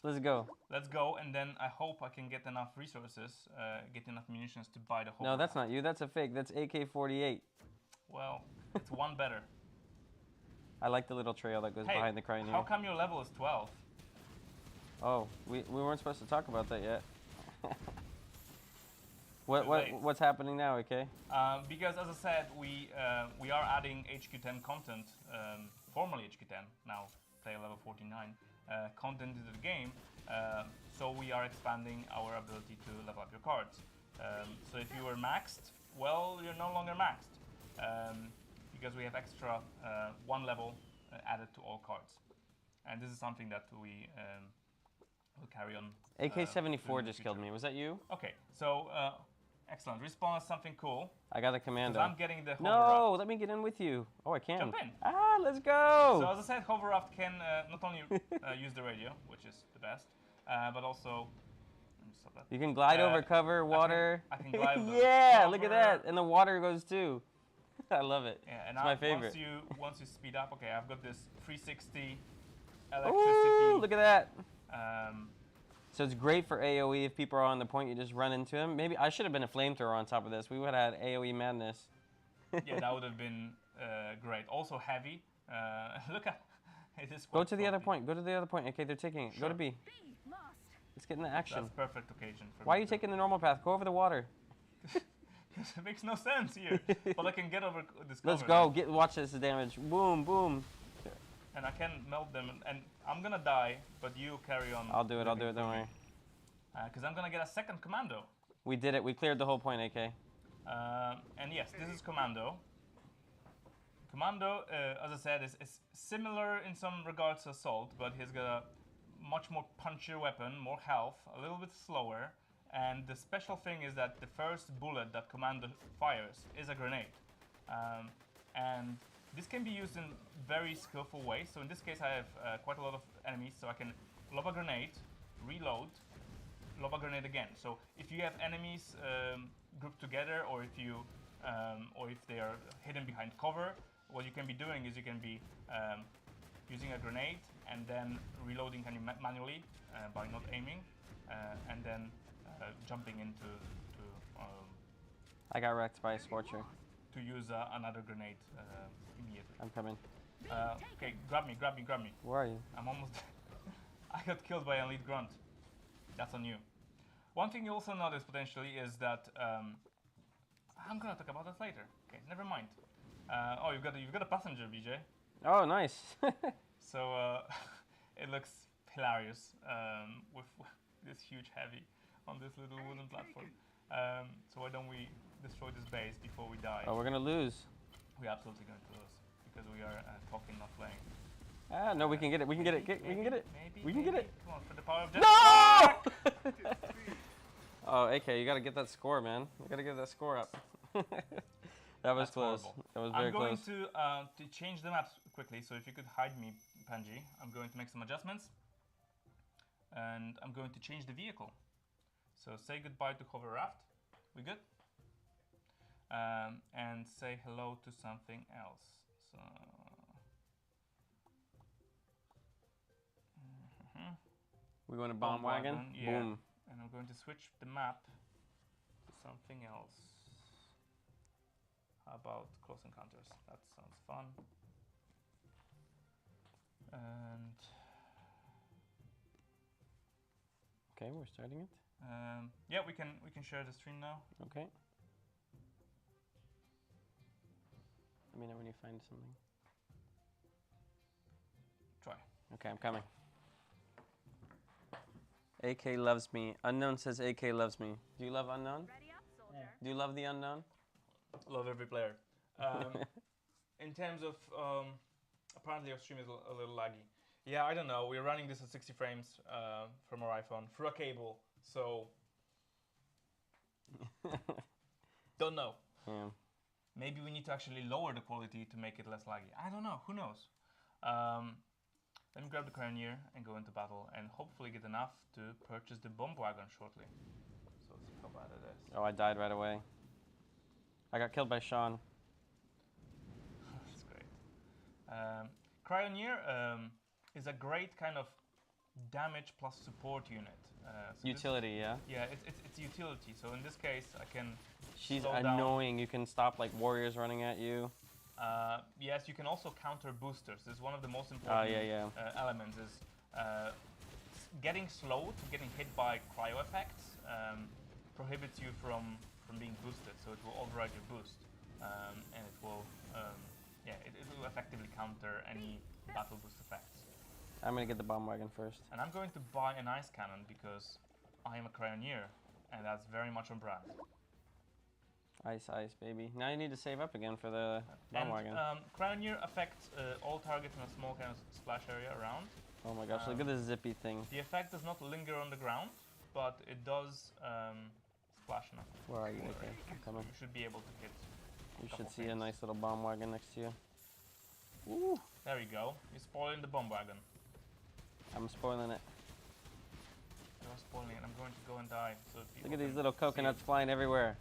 Speaker 1: Let's go.
Speaker 2: Let's go, and then I hope I can get enough resources, get enough munitions to buy the whole.
Speaker 1: No, that's not you. That's a fake. That's AK-48.
Speaker 2: Well, it's one better.
Speaker 1: I like the little trail that goes behind the Cryoneer.
Speaker 2: How come your level is 12?
Speaker 1: Oh, we weren't supposed to talk about that yet. What's happening now, okay?
Speaker 2: Because as I said, we are adding HQ10 content, formerly HQ10, now player level 49, content into the game. So we are expanding our ability to level up your cards. So if you were maxed, well, you're no longer maxed. Because we have extra 1 level added to all cards. And this is something that we will carry on.
Speaker 1: AK-74 just killed me. Was that you?
Speaker 2: Okay, so excellent. Respawn is something cool.
Speaker 1: I got a Commando.
Speaker 2: I'm getting the hover
Speaker 1: No,
Speaker 2: raft.
Speaker 1: let me get in with you. Oh, I can.
Speaker 2: Jump in.
Speaker 1: Ah, let's go.
Speaker 2: So as I said, hover raft can not only use the radio, which is the best, but also. Let me stop that.
Speaker 1: You can glide over cover, water.
Speaker 2: I can glide over
Speaker 1: yeah,
Speaker 2: cover.
Speaker 1: Look at that. And the water goes too. I love it.
Speaker 2: Yeah, and
Speaker 1: it's my favorite.
Speaker 2: Once you speed up, okay, I've got this 360 electricity.
Speaker 1: Ooh, look at that.
Speaker 2: Um,
Speaker 1: So it's great for AoE if people are on the point, you just run into them. Maybe I should have been a flamethrower on top of this. We would have had AoE madness.
Speaker 2: Yeah, that would have been great. Also heavy. Look at it is.
Speaker 1: Go to the other point. Go to the other point. Okay, they're taking it. Sure. Go to B. Let's get in the action.
Speaker 2: That's perfect occasion for
Speaker 1: Why are you taking the normal path? Go over the water.
Speaker 2: It makes no sense here. But I can get over this cover.
Speaker 1: Let's go. Watch this damage. Boom, boom.
Speaker 2: And I can melt them, and I'm gonna die, but you carry on.
Speaker 1: I'll do it, don't worry.
Speaker 2: Because I'm gonna get a second Commando.
Speaker 1: We did it, we cleared the whole point, AK.
Speaker 2: And yes, this is Commando. Commando, as I said, is similar in some regards to Assault, but he's got a much more punchier weapon, more health, a little bit slower, and the special thing is that the first bullet that Commando fires is a grenade. And this can be used in very skillful ways. So in this case I have quite a lot of enemies, so I can lob a grenade, reload, lob a grenade again. So if you have enemies grouped together, or if they are hidden behind cover, what you can be doing is you can be using a grenade and then reloading kind of manually by not aiming, and then jumping into
Speaker 1: I got wrecked by a Scorcher.
Speaker 2: to use another grenade immediately.
Speaker 1: I'm coming.
Speaker 2: Okay, grab me.
Speaker 1: Where are you?
Speaker 2: I'm almost. I got killed by a lead grunt. That's on you. One thing you also notice potentially is that I'm gonna talk about that later. Okay, never mind. Oh, you've got a passenger, BJ.
Speaker 1: Oh, nice.
Speaker 2: So it looks hilarious with this huge heavy on this little wooden platform. So why don't we destroy this base before we die?
Speaker 1: Oh, we're gonna lose.
Speaker 2: We're absolutely going to lose because we are talking, not playing.
Speaker 1: Ah, no, we can get it. We can get it. We can get it.
Speaker 2: Maybe.
Speaker 1: We can get it.
Speaker 2: Come on, for the power of
Speaker 1: No! Oh, AK, you gotta get that score, man. You gotta get that score up. That was
Speaker 2: That's
Speaker 1: close.
Speaker 2: horrible.
Speaker 1: That was very close.
Speaker 2: I'm going to change the maps quickly, so if you could hide me, Panji. I'm going to make some adjustments. And I'm going to change the vehicle. So say goodbye to hover raft. We good? And say hello to something else. So
Speaker 1: We want a bomb wagon?
Speaker 2: yeah.
Speaker 1: Boom.
Speaker 2: And I'm going to switch the map to something else. How about close encounters? That sounds fun. And
Speaker 1: Okay, we're starting it.
Speaker 2: yeah, we can share the stream now.
Speaker 1: Okay. Let me know when you find something.
Speaker 2: Try.
Speaker 1: Okay, I'm coming. AK loves me. Unknown says AK loves me. Do you love Unknown?
Speaker 3: Ready up, soldier.
Speaker 1: Do you love the Unknown?
Speaker 2: Love every player. In terms of apparently our stream is a little laggy. Yeah, I don't know. We're running this at 60 frames from our iPhone through a cable, so don't know.
Speaker 1: Yeah.
Speaker 2: Maybe we need to actually lower the quality to make it less laggy. I don't know. Who knows? Let me grab the Cranier and go into battle and hopefully get enough to purchase the bomb wagon shortly. So let's see how bad it is.
Speaker 1: Oh, I died right away. I got killed by Sean.
Speaker 2: That's great. Cryoneer is a great kind of damage plus support unit. So
Speaker 1: Utility, yeah?
Speaker 2: Yeah, it's utility. So in this case, I can.
Speaker 1: She's
Speaker 2: slow
Speaker 1: annoying. You can stop like warriors running at you.
Speaker 2: Yes, you can also counter boosters. This is one of the most important elements. Is getting slowed, getting hit by cryo effects prohibits you from being boosted. So it will override your boost, and it will it will effectively counter any battle boost effects.
Speaker 1: I'm gonna get the bomb wagon first.
Speaker 2: And I'm going to buy an ice cannon because I am a Cryoneer, and that's very much on brand.
Speaker 1: Ice, ice, baby. Now you need to save up again for the bomb wagon.
Speaker 2: Cryoneer affects all targets in a small kind of splash area around.
Speaker 1: Oh my gosh, look at this zippy thing.
Speaker 2: The effect does not linger on the ground, but it does splash enough.
Speaker 1: Where are you? Okay, I'm coming.
Speaker 2: You should be able to hit.
Speaker 1: You should see a nice little bomb wagon next to you. Woo!
Speaker 2: There you go. You're spoiling the bomb wagon.
Speaker 1: I'm spoiling it.
Speaker 2: You're spoiling it. I'm going to go and die. So
Speaker 1: Look at these little coconuts flying everywhere.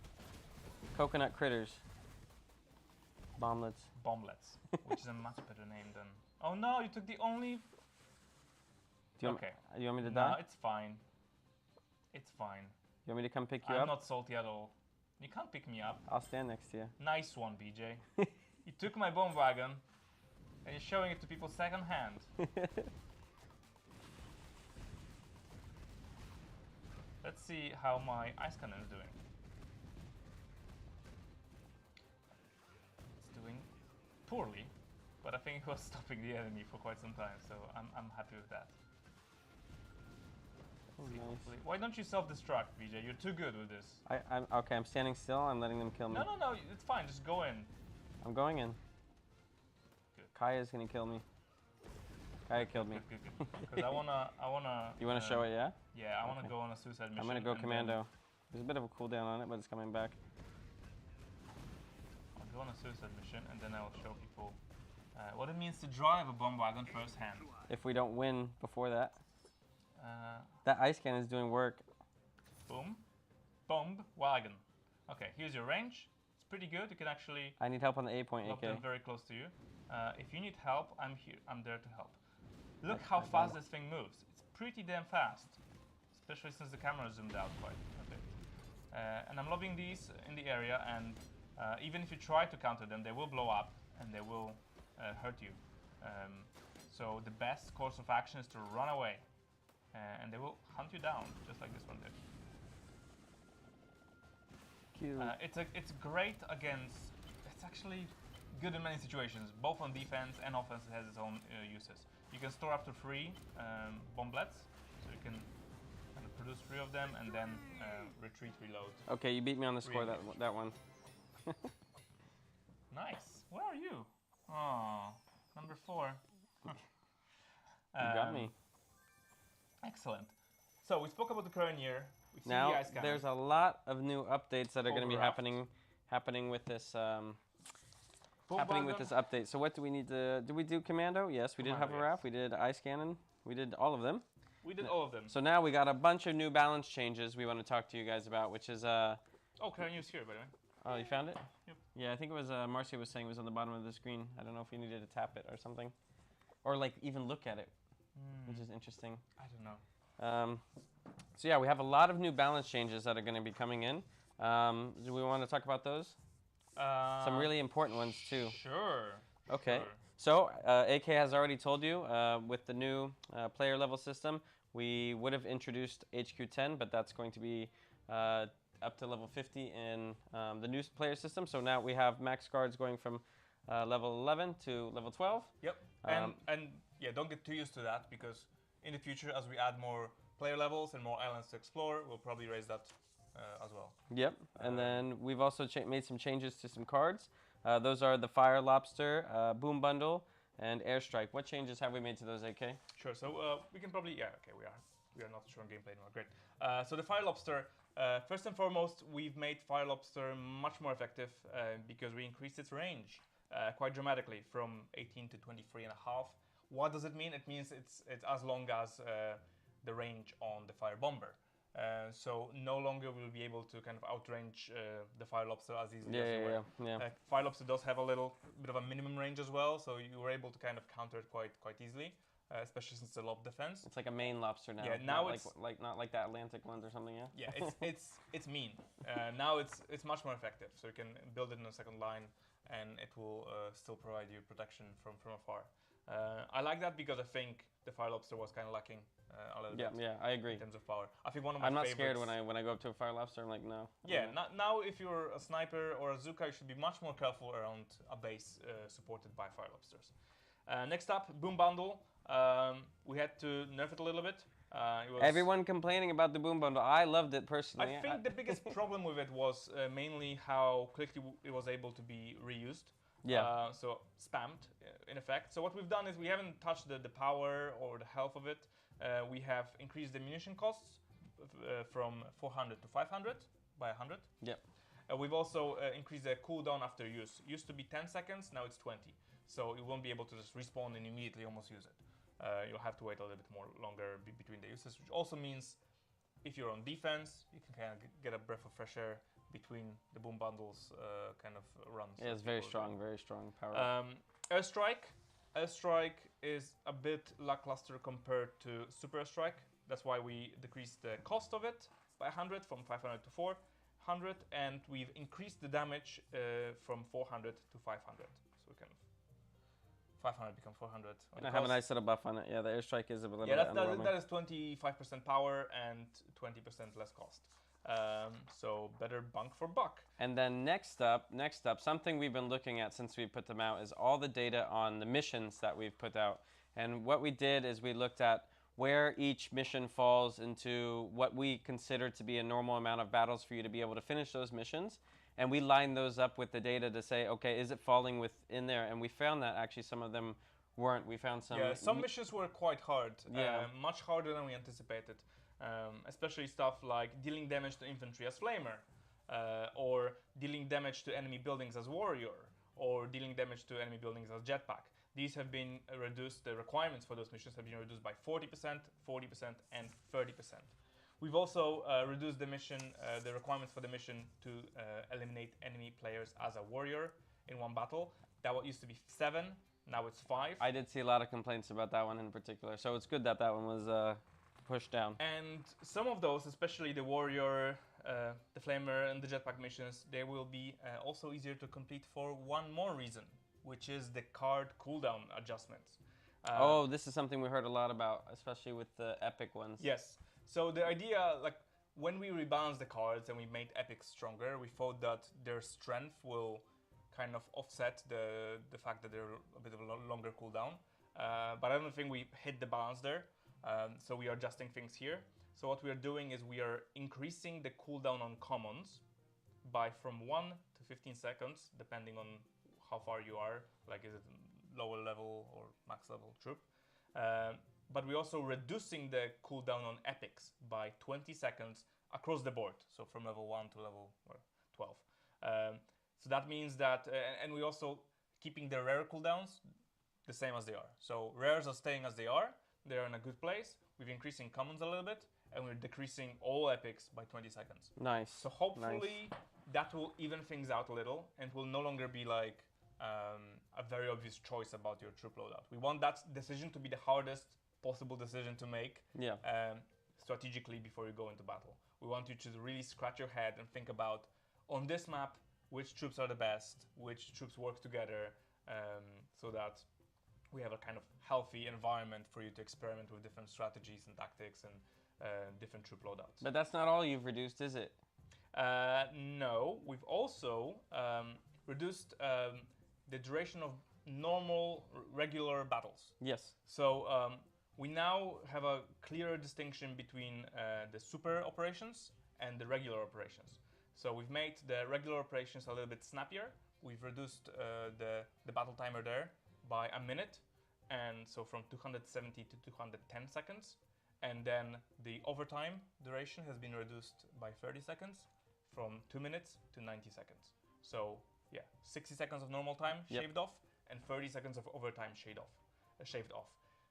Speaker 1: Coconut critters. Bomblets.
Speaker 2: Bomblets, which is a much better name than... Oh no, you took the only...
Speaker 1: Do you want me to die?
Speaker 2: No, it's fine. It's fine.
Speaker 1: You want me to come pick you
Speaker 2: I'm
Speaker 1: up?
Speaker 2: not salty at all. You can't pick me up.
Speaker 1: I'll stand next to you.
Speaker 2: Nice one, BJ. You took my bomb wagon and you're showing it to people second hand. Let's see how my ice cannon is doing. It's doing poorly, but I think it was stopping the enemy for quite some time, so I'm happy with that.
Speaker 1: Oh, nice.
Speaker 2: Why don't you self-destruct, BJ? You're too good with this.
Speaker 1: I'm standing still. I'm letting them kill me.
Speaker 2: No, it's fine. Just go in.
Speaker 1: I'm going in. Kaya's gonna kill me. Kaya killed me.
Speaker 2: Because I wanna.
Speaker 1: You wanna show it, yeah?
Speaker 2: Yeah, I wanna go on a suicide mission.
Speaker 1: I'm gonna go Commando. There's a bit of a cooldown on it, but it's coming back.
Speaker 2: I'll go on a suicide mission, and then I will show people what it means to drive a bomb wagon firsthand.
Speaker 1: If we don't win before that.
Speaker 2: Uh,
Speaker 1: That ice cannon is doing work.
Speaker 2: Boom. Bomb wagon. Okay, here's your range. It's pretty good. You can actually
Speaker 1: I need help on the A point,
Speaker 2: lock
Speaker 1: AK.
Speaker 2: them very close to you. If you need help, I'm here. I'm there to help. Look how fast this thing moves. It's pretty damn fast, especially since the camera zoomed out quite a bit. And I'm lobbing these in the area, and even if you try to counter them, they will blow up and they will hurt you. So the best course of action is to run away, and they will hunt you down, just like this one did.
Speaker 1: Cute.
Speaker 2: It's great against. It's actually good in many situations, both on defense and offense. It has its own uses. You can store up to 3 bomblets, so you can kind of produce 3 of them and then retreat, reload.
Speaker 1: Okay, you beat me on the score, that one.
Speaker 2: Nice. Where are you? Oh, number 4.
Speaker 1: You got me.
Speaker 2: Excellent. So we spoke about the current year. We see
Speaker 1: Now,
Speaker 2: the ice cannon.
Speaker 1: there's a lot of new updates that are going to be
Speaker 2: Overdraft.
Speaker 1: happening with this
Speaker 2: Bomb
Speaker 1: happening with
Speaker 2: wagon.
Speaker 1: this update. So what do we need to? Did we do Commando? Yes, we did have a
Speaker 2: Commando,
Speaker 1: raft. We did ice cannon. We did all of them.
Speaker 2: We did all of them.
Speaker 1: So now we got a bunch of new balance changes we want to talk to you guys about, which is
Speaker 2: Oh, current news here, by the way.
Speaker 1: oh, you found it?
Speaker 2: Yep.
Speaker 1: Yeah, I think it was Marcia was saying it was on the bottom of the screen. I don't know if you needed to tap it or something, or like even look at it, which is interesting.
Speaker 2: I don't know.
Speaker 1: So yeah, we have a lot of new balance changes that are going to be coming in. Do we want to talk about those? Some really important ones too.
Speaker 2: Sure.
Speaker 1: Okay.
Speaker 2: Sure.
Speaker 1: So AK has already told you with the new player level system, we would have introduced HQ10, but that's going to be up to level 50 in the new player system. So now we have max guards going from level 11 to level 12.
Speaker 2: Yep. And yeah, don't get too used to that, because in the future, as we add more player levels and more islands to explore, we'll probably raise that as well.
Speaker 1: Yep. And then we've also made some changes to some cards. Those are the Fire Lobster, Boom Bundle, and Airstrike. What changes have we made to those, AK?
Speaker 2: Sure. So we can probably, yeah, okay, we are not sure on gameplay anymore. Great. So the Fire Lobster, first and foremost, we've made Fire Lobster much more effective because we increased its range quite dramatically from 18 to 23.5. What does it mean? It means it's as long as the range on the Fire Bomber. So no longer will be able to kind of outrange the Fire Lobster as easily as you were.
Speaker 1: Yeah.
Speaker 2: Fire Lobster does have a little bit of a minimum range as well, so you were able to kind of counter it quite easily, especially since the lob defense.
Speaker 1: It's like a main lobster now.
Speaker 2: Yeah, now
Speaker 1: not
Speaker 2: it's
Speaker 1: like not like the Atlantic ones or something. Yeah.
Speaker 2: Yeah, it's mean. Now it's much more effective, so you can build it in a second line, and it will still provide you protection from afar. I like that because I think the Fire Lobster was kind of lacking a little bit.
Speaker 1: Yeah, I agree.
Speaker 2: In terms of power, I think one of my
Speaker 1: I'm not
Speaker 2: favorites.
Speaker 1: scared when I go up to a Fire Lobster. I'm like, no.
Speaker 2: Yeah, now if you're a sniper or a Zuka, you should be much more careful around a base supported by Fire Lobsters. Next up, Boom Bundle. We had to nerf it a little bit. It was
Speaker 1: Everyone complaining about the Boom Bundle. I loved it personally.
Speaker 2: I think the biggest problem with it was mainly how quickly it was able to be reused.
Speaker 1: Yeah.
Speaker 2: So spammed, in effect. So what we've done is we haven't touched the power or the health of it. We have increased the ammunition costs from 400 to 500 by 100.
Speaker 1: Yep.
Speaker 2: We've also increased the cooldown after use. Used to be 10 seconds, now it's 20. So you won't be able to just respawn and immediately almost use it. You'll have to wait a little bit more longer between the uses, which also means if you're on defense, you can kind of get a breath of fresh air between the Boom Bundles kind of runs.
Speaker 1: Yeah, it's very strong power.
Speaker 2: Airstrike. Airstrike is a bit lackluster compared to Super Airstrike. That's why we decreased the cost of it by 100 from 500 to 400, and we've increased the damage from 400 to 500. So kind of 500 becomes 400.
Speaker 1: And I have a nice little buff on it. Yeah, the Airstrike is a little bit
Speaker 2: underwhelming. That is 25% power and 20% less cost. So better bunk for buck.
Speaker 1: And then next up, something we've been looking at since we put them out is all the data on the missions that we've put out. And what we did is we looked at where each mission falls into what we consider to be a normal amount of battles for you to be able to finish those missions. and we lined those up with the data to say, okay, is it falling within there? And we found that actually some of them weren't. We found some.
Speaker 2: Yeah, some missions were quite hard.
Speaker 1: Yeah.
Speaker 2: Much harder than we anticipated. Especially stuff like dealing damage to infantry as flamer, or dealing damage to enemy buildings as warrior, or dealing damage to enemy buildings as jetpack. These have been reduced. The requirements for those missions have been reduced by 40%, 40%, and 30%. We've also reduced the mission, the requirements for the mission to eliminate enemy players as a warrior in one battle. That what used to be 7, now it's 5.
Speaker 1: I did see a lot of complaints about that one in particular, so it's good that that one was pushed down.
Speaker 2: And some of those, especially the warrior, the flamer, and the jetpack missions, they will be also easier to complete for one more reason, which is the card cooldown adjustments.
Speaker 1: Oh, this is something we heard a lot about, especially with the epic ones.
Speaker 2: Yes. So the idea, like when we rebalanced the cards and we made epics stronger, we thought that their strength will kind of offset the fact that they're a bit of a longer cooldown. But I don't think we hit the balance there. So we are adjusting things here. So what we are doing is we are increasing the cooldown on commons by from 1 to 15 seconds, depending on how far you are, like is it lower level or max level troop. But we're also reducing the cooldown on epics by 20 seconds across the board. So from level 1 to level 12. So that means that, and we're also keeping the rare cooldowns the same as they are. So rares are staying as they are. They're in a good place. We're increasing commons a little bit, and we're decreasing all epics by 20 seconds.
Speaker 1: Nice.
Speaker 2: So hopefully that will even things out a little, and will no longer be like a very obvious choice about your troop loadout. We want that decision to be the hardest possible decision to make strategically before you go into battle. We want you to really scratch your head and think about, on this map, which troops are the best, which troops work together, so that we have a kind of healthy environment for you to experiment with different strategies and tactics and different troop loadouts.
Speaker 1: But that's not all you've reduced, is it?
Speaker 2: No, we've also reduced the duration of normal, regular battles.
Speaker 1: Yes.
Speaker 2: So we now have a clearer distinction between the super operations and the regular operations. So we've made the regular operations a little bit snappier. We've reduced the battle timer there by a minute, and so from 270 to 210 seconds. And then the overtime duration has been reduced by 30 seconds, from 2 minutes to 90 seconds. So yeah, 60 seconds of normal time shaved off, and 30 seconds of overtime shaved off.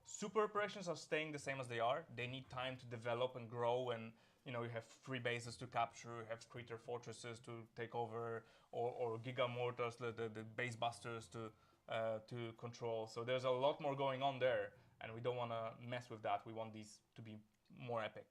Speaker 2: Super operations are staying the same as they are. They need time to develop and grow, and you have free bases to capture, you have crater fortresses to take over, or giga mortars, the base busters to control. So there's a lot more going on there, and we don't want to mess with that. We want these to be more epic.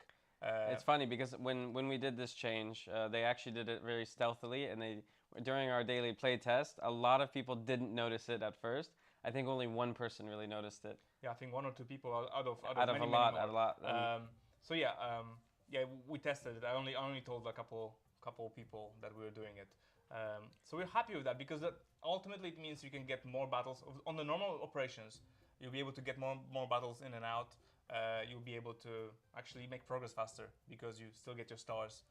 Speaker 1: It's funny because when we did this change, they actually did it very stealthily, and during our daily play test, a lot of people didn't notice it at first. I think only one person really noticed it.
Speaker 2: Yeah, I think 1 or 2 people out of
Speaker 1: a lot.
Speaker 2: So yeah, we tested it. I only told a couple people that we were doing it. So we're happy with that, because ultimately it means you can get more battles on the normal operations. You'll be able to get more battles in and out. You'll be able to actually make progress faster, because you still get your stars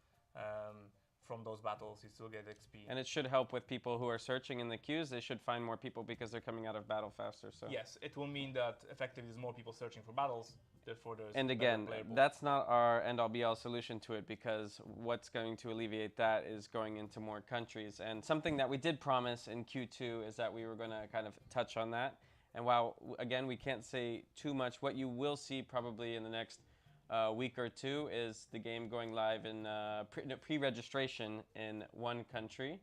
Speaker 2: from those battles. You still get XP.
Speaker 1: And it should help with people who are searching in the queues. They should find more people because they're coming out of battle faster. So
Speaker 2: yes, it will mean that effectively there's more people searching for battles. Therefore, there's
Speaker 1: and again, that's not our end-all be-all solution to it, because what's going to alleviate that is going into more countries. And something that we did promise in Q2 is that we were going to kind of touch on that. And while, again, we can't say too much, what you will see probably in the next week or two is the game going live in pre-registration in one country.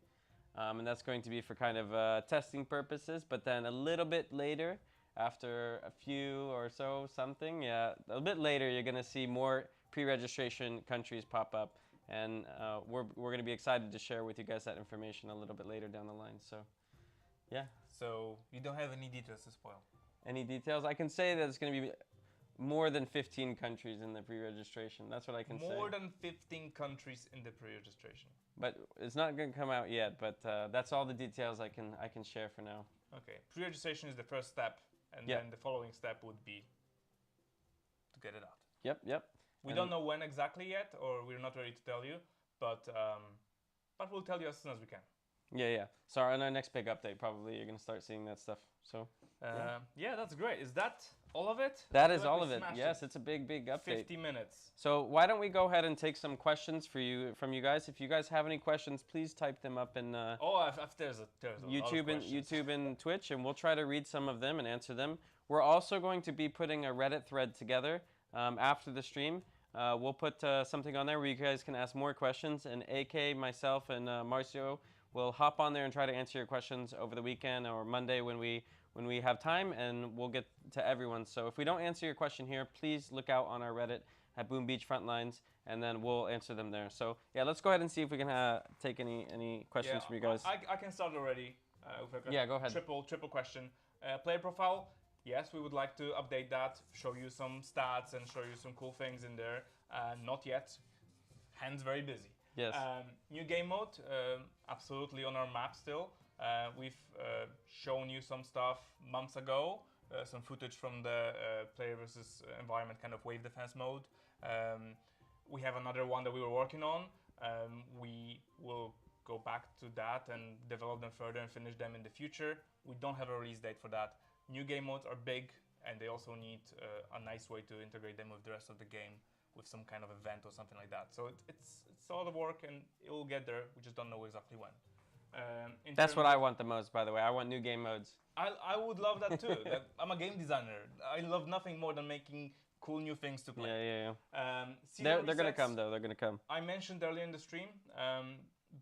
Speaker 1: And that's going to be for kind of testing purposes. But then a little bit later, after a few or so something, a bit later, you're going to see more pre-registration countries pop up. And we're going to be excited to share with you guys that information a little bit later down the line. So, yeah.
Speaker 2: So you don't have any details to spoil?
Speaker 1: Any details? I can say that it's going to be more than 15 countries in the pre-registration. That's what I can say.
Speaker 2: More than 15 countries in the pre-registration.
Speaker 1: But it's not going to come out yet. But that's all the details I can share for now.
Speaker 2: Okay. Pre-registration is the first step, and then the following step would be to get it out.
Speaker 1: Yep.
Speaker 2: We don't know when exactly yet, or we're not ready to tell you. But we'll tell you as soon as we can.
Speaker 1: Yeah. So on our next big update, probably you're gonna start seeing that stuff. So
Speaker 2: yeah, that's great. Is that all of it?
Speaker 1: That is all of it. Yes, it's a big update.
Speaker 2: 50 minutes.
Speaker 1: So why don't we go ahead and take some questions from you guys? If you guys have any questions, please type them up in
Speaker 2: there's a
Speaker 1: YouTube and Twitch, and we'll try to read some of them and answer them. We're also going to be putting a Reddit thread together after the stream. We'll put something on there where you guys can ask more questions, and AK, myself, and Marcio will hop on there and try to answer your questions over the weekend or Monday when we have time, and we'll get to everyone. So if we don't answer your question here, please look out on our Reddit at Beach Frontlines, and then we'll answer them there. So yeah, let's go ahead and see if we can take any questions from you guys.
Speaker 2: I can start already.
Speaker 1: Go ahead.
Speaker 2: Triple question. Player profile. Yes, we would like to update that, show you some stats and show you some cool things in there. Not yet. Hands very busy.
Speaker 1: Yes.
Speaker 2: New game mode. Absolutely on our map still. We've shown you some stuff months ago, some footage from the player versus environment kind of wave defense mode. We have another one that we were working on. We will go back to that and develop them further and finish them in the future. We don't have a release date for that. New game modes are big, and they also need a nice way to integrate them with the rest of the game, with some kind of event or something like that. So it's a lot of work, and it will get there. We just don't know exactly when.
Speaker 1: That's what I want the most, by the way. I want new game modes.
Speaker 2: I would love that too. I'm a game designer. I love nothing more than making cool new things to play.
Speaker 1: Yeah. They're gonna come though. They're gonna come.
Speaker 2: I mentioned earlier in the stream,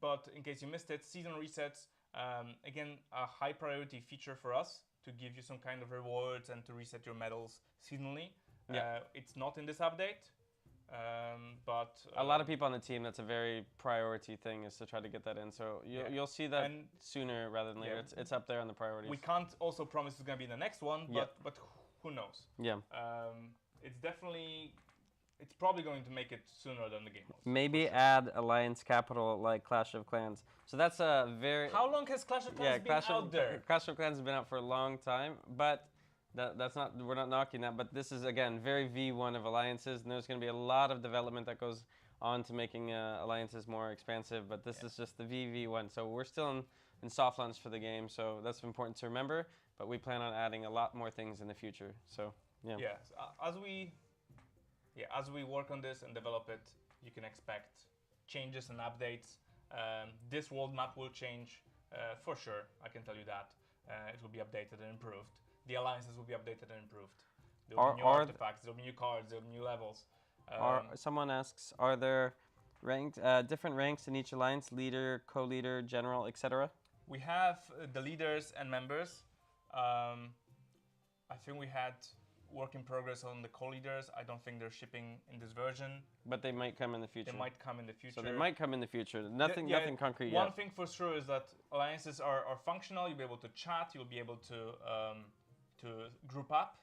Speaker 2: but in case you missed it, season resets. Again, a high priority feature for us to give you some kind of rewards and to reset your medals seasonally. It's not in this update. But
Speaker 1: a lot of people on the team, that's a very priority thing, is to try to get that in. So you'll see that sooner rather than later. Yeah. It's up there on the priorities.
Speaker 2: We can't also promise it's going to be the next one, but who knows?
Speaker 1: Yeah.
Speaker 2: It's probably going to make it sooner than the game.
Speaker 1: Maybe add Alliance Capital like Clash of Clans. So that's a very...
Speaker 2: How long has Clash of Clans been out there?
Speaker 1: Clash of Clans has been out for a long time, but... we're not knocking that, but this is, again, very V1 of alliances, and there's going to be a lot of development that goes on to making alliances more expansive, but this is just the VV1. So we're still in soft launch for the game, so that's important to remember, but we plan on adding a lot more things in the future. So, yeah.
Speaker 2: As we work on this and develop it, you can expect changes and updates. This world map will change for sure, I can tell you that. It will be updated and improved. The alliances will be updated and improved. There will be new artifacts, there will be new cards, there will be new levels.
Speaker 1: Someone asks, are there different ranks in each alliance? Leader, co-leader, general, etc.?
Speaker 2: We have the leaders and members. I think we had work in progress on the co-leaders. I don't think they're shipping in this version.
Speaker 1: But they might come in the future.
Speaker 2: They might come in the future.
Speaker 1: So they might come in the future. Nothing concrete yet.
Speaker 2: One thing for sure is that alliances are functional. You'll be able to chat. You'll be able to group up.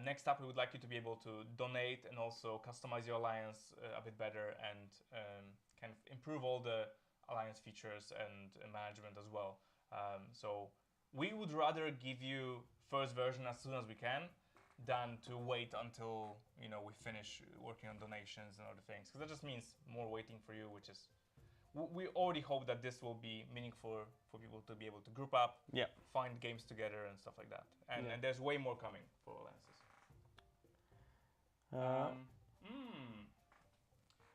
Speaker 2: Next up, we would like you to be able to donate and also customize your alliance a bit better and kind of improve all the alliance features and management as well. So we would rather give you first version as soon as we can than to wait until we finish working on donations and other things, because that just means more waiting for you, which is we already hope that this will be meaningful for people to be able to group up, find games together and stuff like that. And there's way more coming for alliances.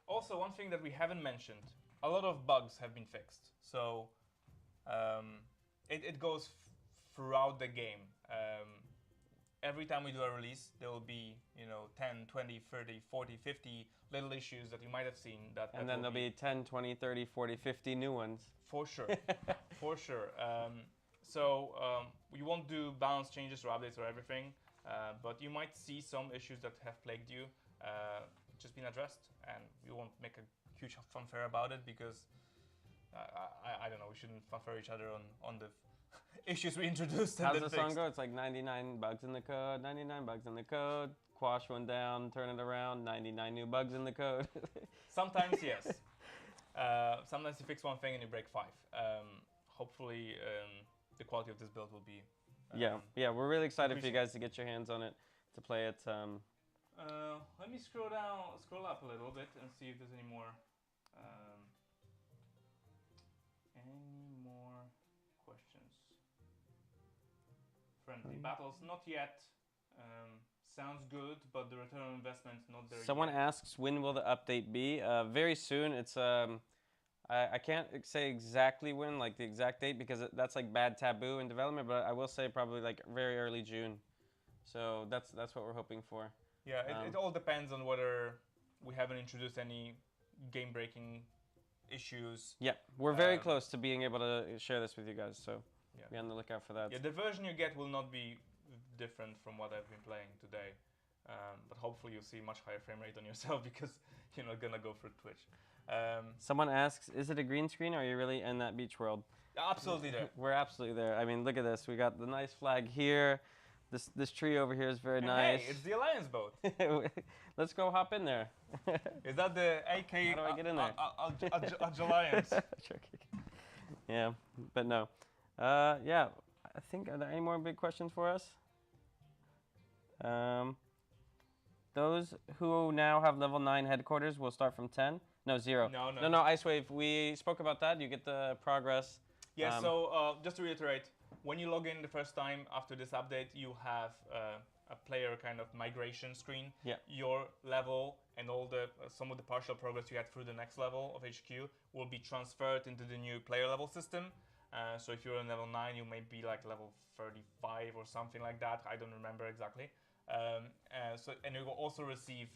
Speaker 2: Also, one thing that we haven't mentioned, a lot of bugs have been fixed. So it goes throughout the game. Every time we do a release, there will be 10, 20, 30, 40, 50 little issues that you might have seen. And
Speaker 1: then there'll be 10, 20, 30, 40, 50 new ones.
Speaker 2: For sure, for sure. We won't do balance changes or updates or everything, but you might see some issues that have plagued you just been addressed, and we won't make a huge fanfare about it because I don't know, we shouldn't fanfare each other on the issues we introduced.
Speaker 1: How's the song go? It's like 99 bugs in the code, 99 bugs in the code, quash one down, turn it around, 99 new bugs in the code.
Speaker 2: Sometimes, yes. Sometimes you fix one thing and you break 5. Hopefully, the quality of this build will be...
Speaker 1: yeah, we're really excited for you guys to get your hands on it, to play it.
Speaker 2: Let me scroll up a little bit and see if there's any more friendly. Battles, not yet. Sounds good, but the return on investment not there
Speaker 1: Someone
Speaker 2: yet.
Speaker 1: asks, when will the update be? Very soon. It's I can't say exactly when, like the exact date, because that's like bad taboo in development. But I will say probably like very early June. So that's what we're hoping for.
Speaker 2: Yeah, it all depends on whether we haven't introduced any game-breaking issues.
Speaker 1: Yeah, we're very close to being able to share this with you guys. So be on the lookout for that.
Speaker 2: Yeah, the version you get will not be different from what I've been playing today. But hopefully you'll see much higher frame rate on yourself because you're not gonna go through Twitch.
Speaker 1: Someone asks, is it a green screen or are you really in that beach world?
Speaker 2: Absolutely there.
Speaker 1: We're absolutely there. I mean, look at this. We got the nice flag here. This tree over here is very nice.
Speaker 2: Hey, it's the Alliance boat.
Speaker 1: Let's go hop in there.
Speaker 2: Is that the AK?
Speaker 1: How do I get in there?
Speaker 2: Alliance.
Speaker 1: Yeah, but no. Yeah, I think, are there any more big questions for us? Those who now have level 9 headquarters will start from 10? No, 0. No, Icewave, we spoke about that. You get the progress.
Speaker 2: Yeah, so just to reiterate, when you log in the first time after this update, you have a player kind of migration screen.
Speaker 1: Yeah.
Speaker 2: Your level and all the some of the partial progress you had through the next level of HQ will be transferred into the new player level system. So if you're on level 9, you may be like level 35 or something like that. I don't remember exactly. And you will also receive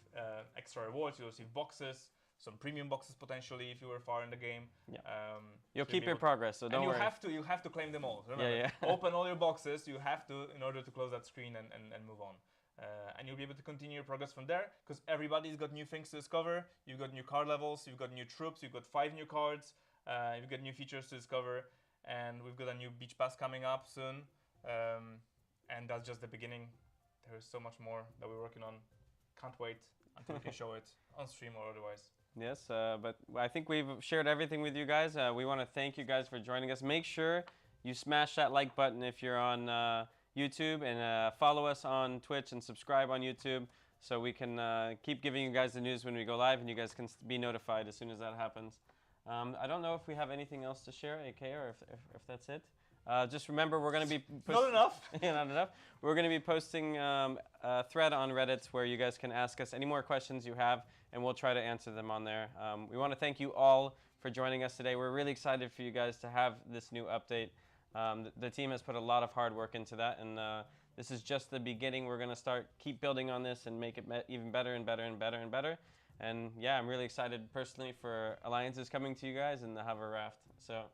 Speaker 2: extra rewards. You'll receive boxes, some premium boxes potentially if you were far in the game.
Speaker 1: Yeah. You'll keep your progress, so don't worry.
Speaker 2: You have to claim them all. Remember,
Speaker 1: yeah.
Speaker 2: Open all your boxes. You have to in order to close that screen and move on. And you'll be able to continue your progress from there because everybody's got new things to discover. You've got new card levels. You've got new troops. You've got 5 new cards. You've got new features to discover. And we've got a new beach pass coming up soon. And that's just the beginning. There is so much more that we're working on. Can't wait until we can show it on stream or otherwise.
Speaker 1: Yes, but I think we've shared everything with you guys. We want to thank you guys for joining us. Make sure you smash that like button if you're on YouTube, and follow us on Twitch and subscribe on YouTube so we can keep giving you guys the news when we go live, and you guys can be notified as soon as that happens. I don't know if we have anything else to share, AK, or if that's it. Just remember, we're going to be...
Speaker 2: Not enough.
Speaker 1: Yeah, not enough. We're going to be posting a thread on Reddit where you guys can ask us any more questions you have, and we'll try to answer them on there. We want to thank you all for joining us today. We're really excited for you guys to have this new update. The team has put a lot of hard work into that, and this is just the beginning. We're going to keep building on this and make it even better and better and better and better. And yeah, I'm really excited personally for alliances coming to you guys and the hover raft. So...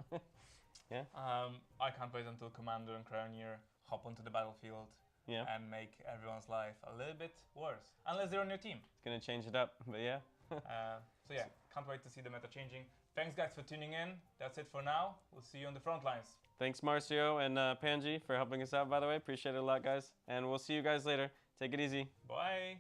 Speaker 1: Yeah.
Speaker 2: I can't wait until Commando and Crownier hop onto the battlefield and make everyone's life a little bit worse. Unless they're on your team.
Speaker 1: It's going to change it up, but yeah.
Speaker 2: So yeah, can't wait to see the meta changing. Thanks guys for tuning in. That's it for now. We'll see you on the front lines.
Speaker 1: Thanks Marcio and Panji for helping us out, by the way. Appreciate it a lot, guys. And we'll see you guys later. Take it easy.
Speaker 2: Bye.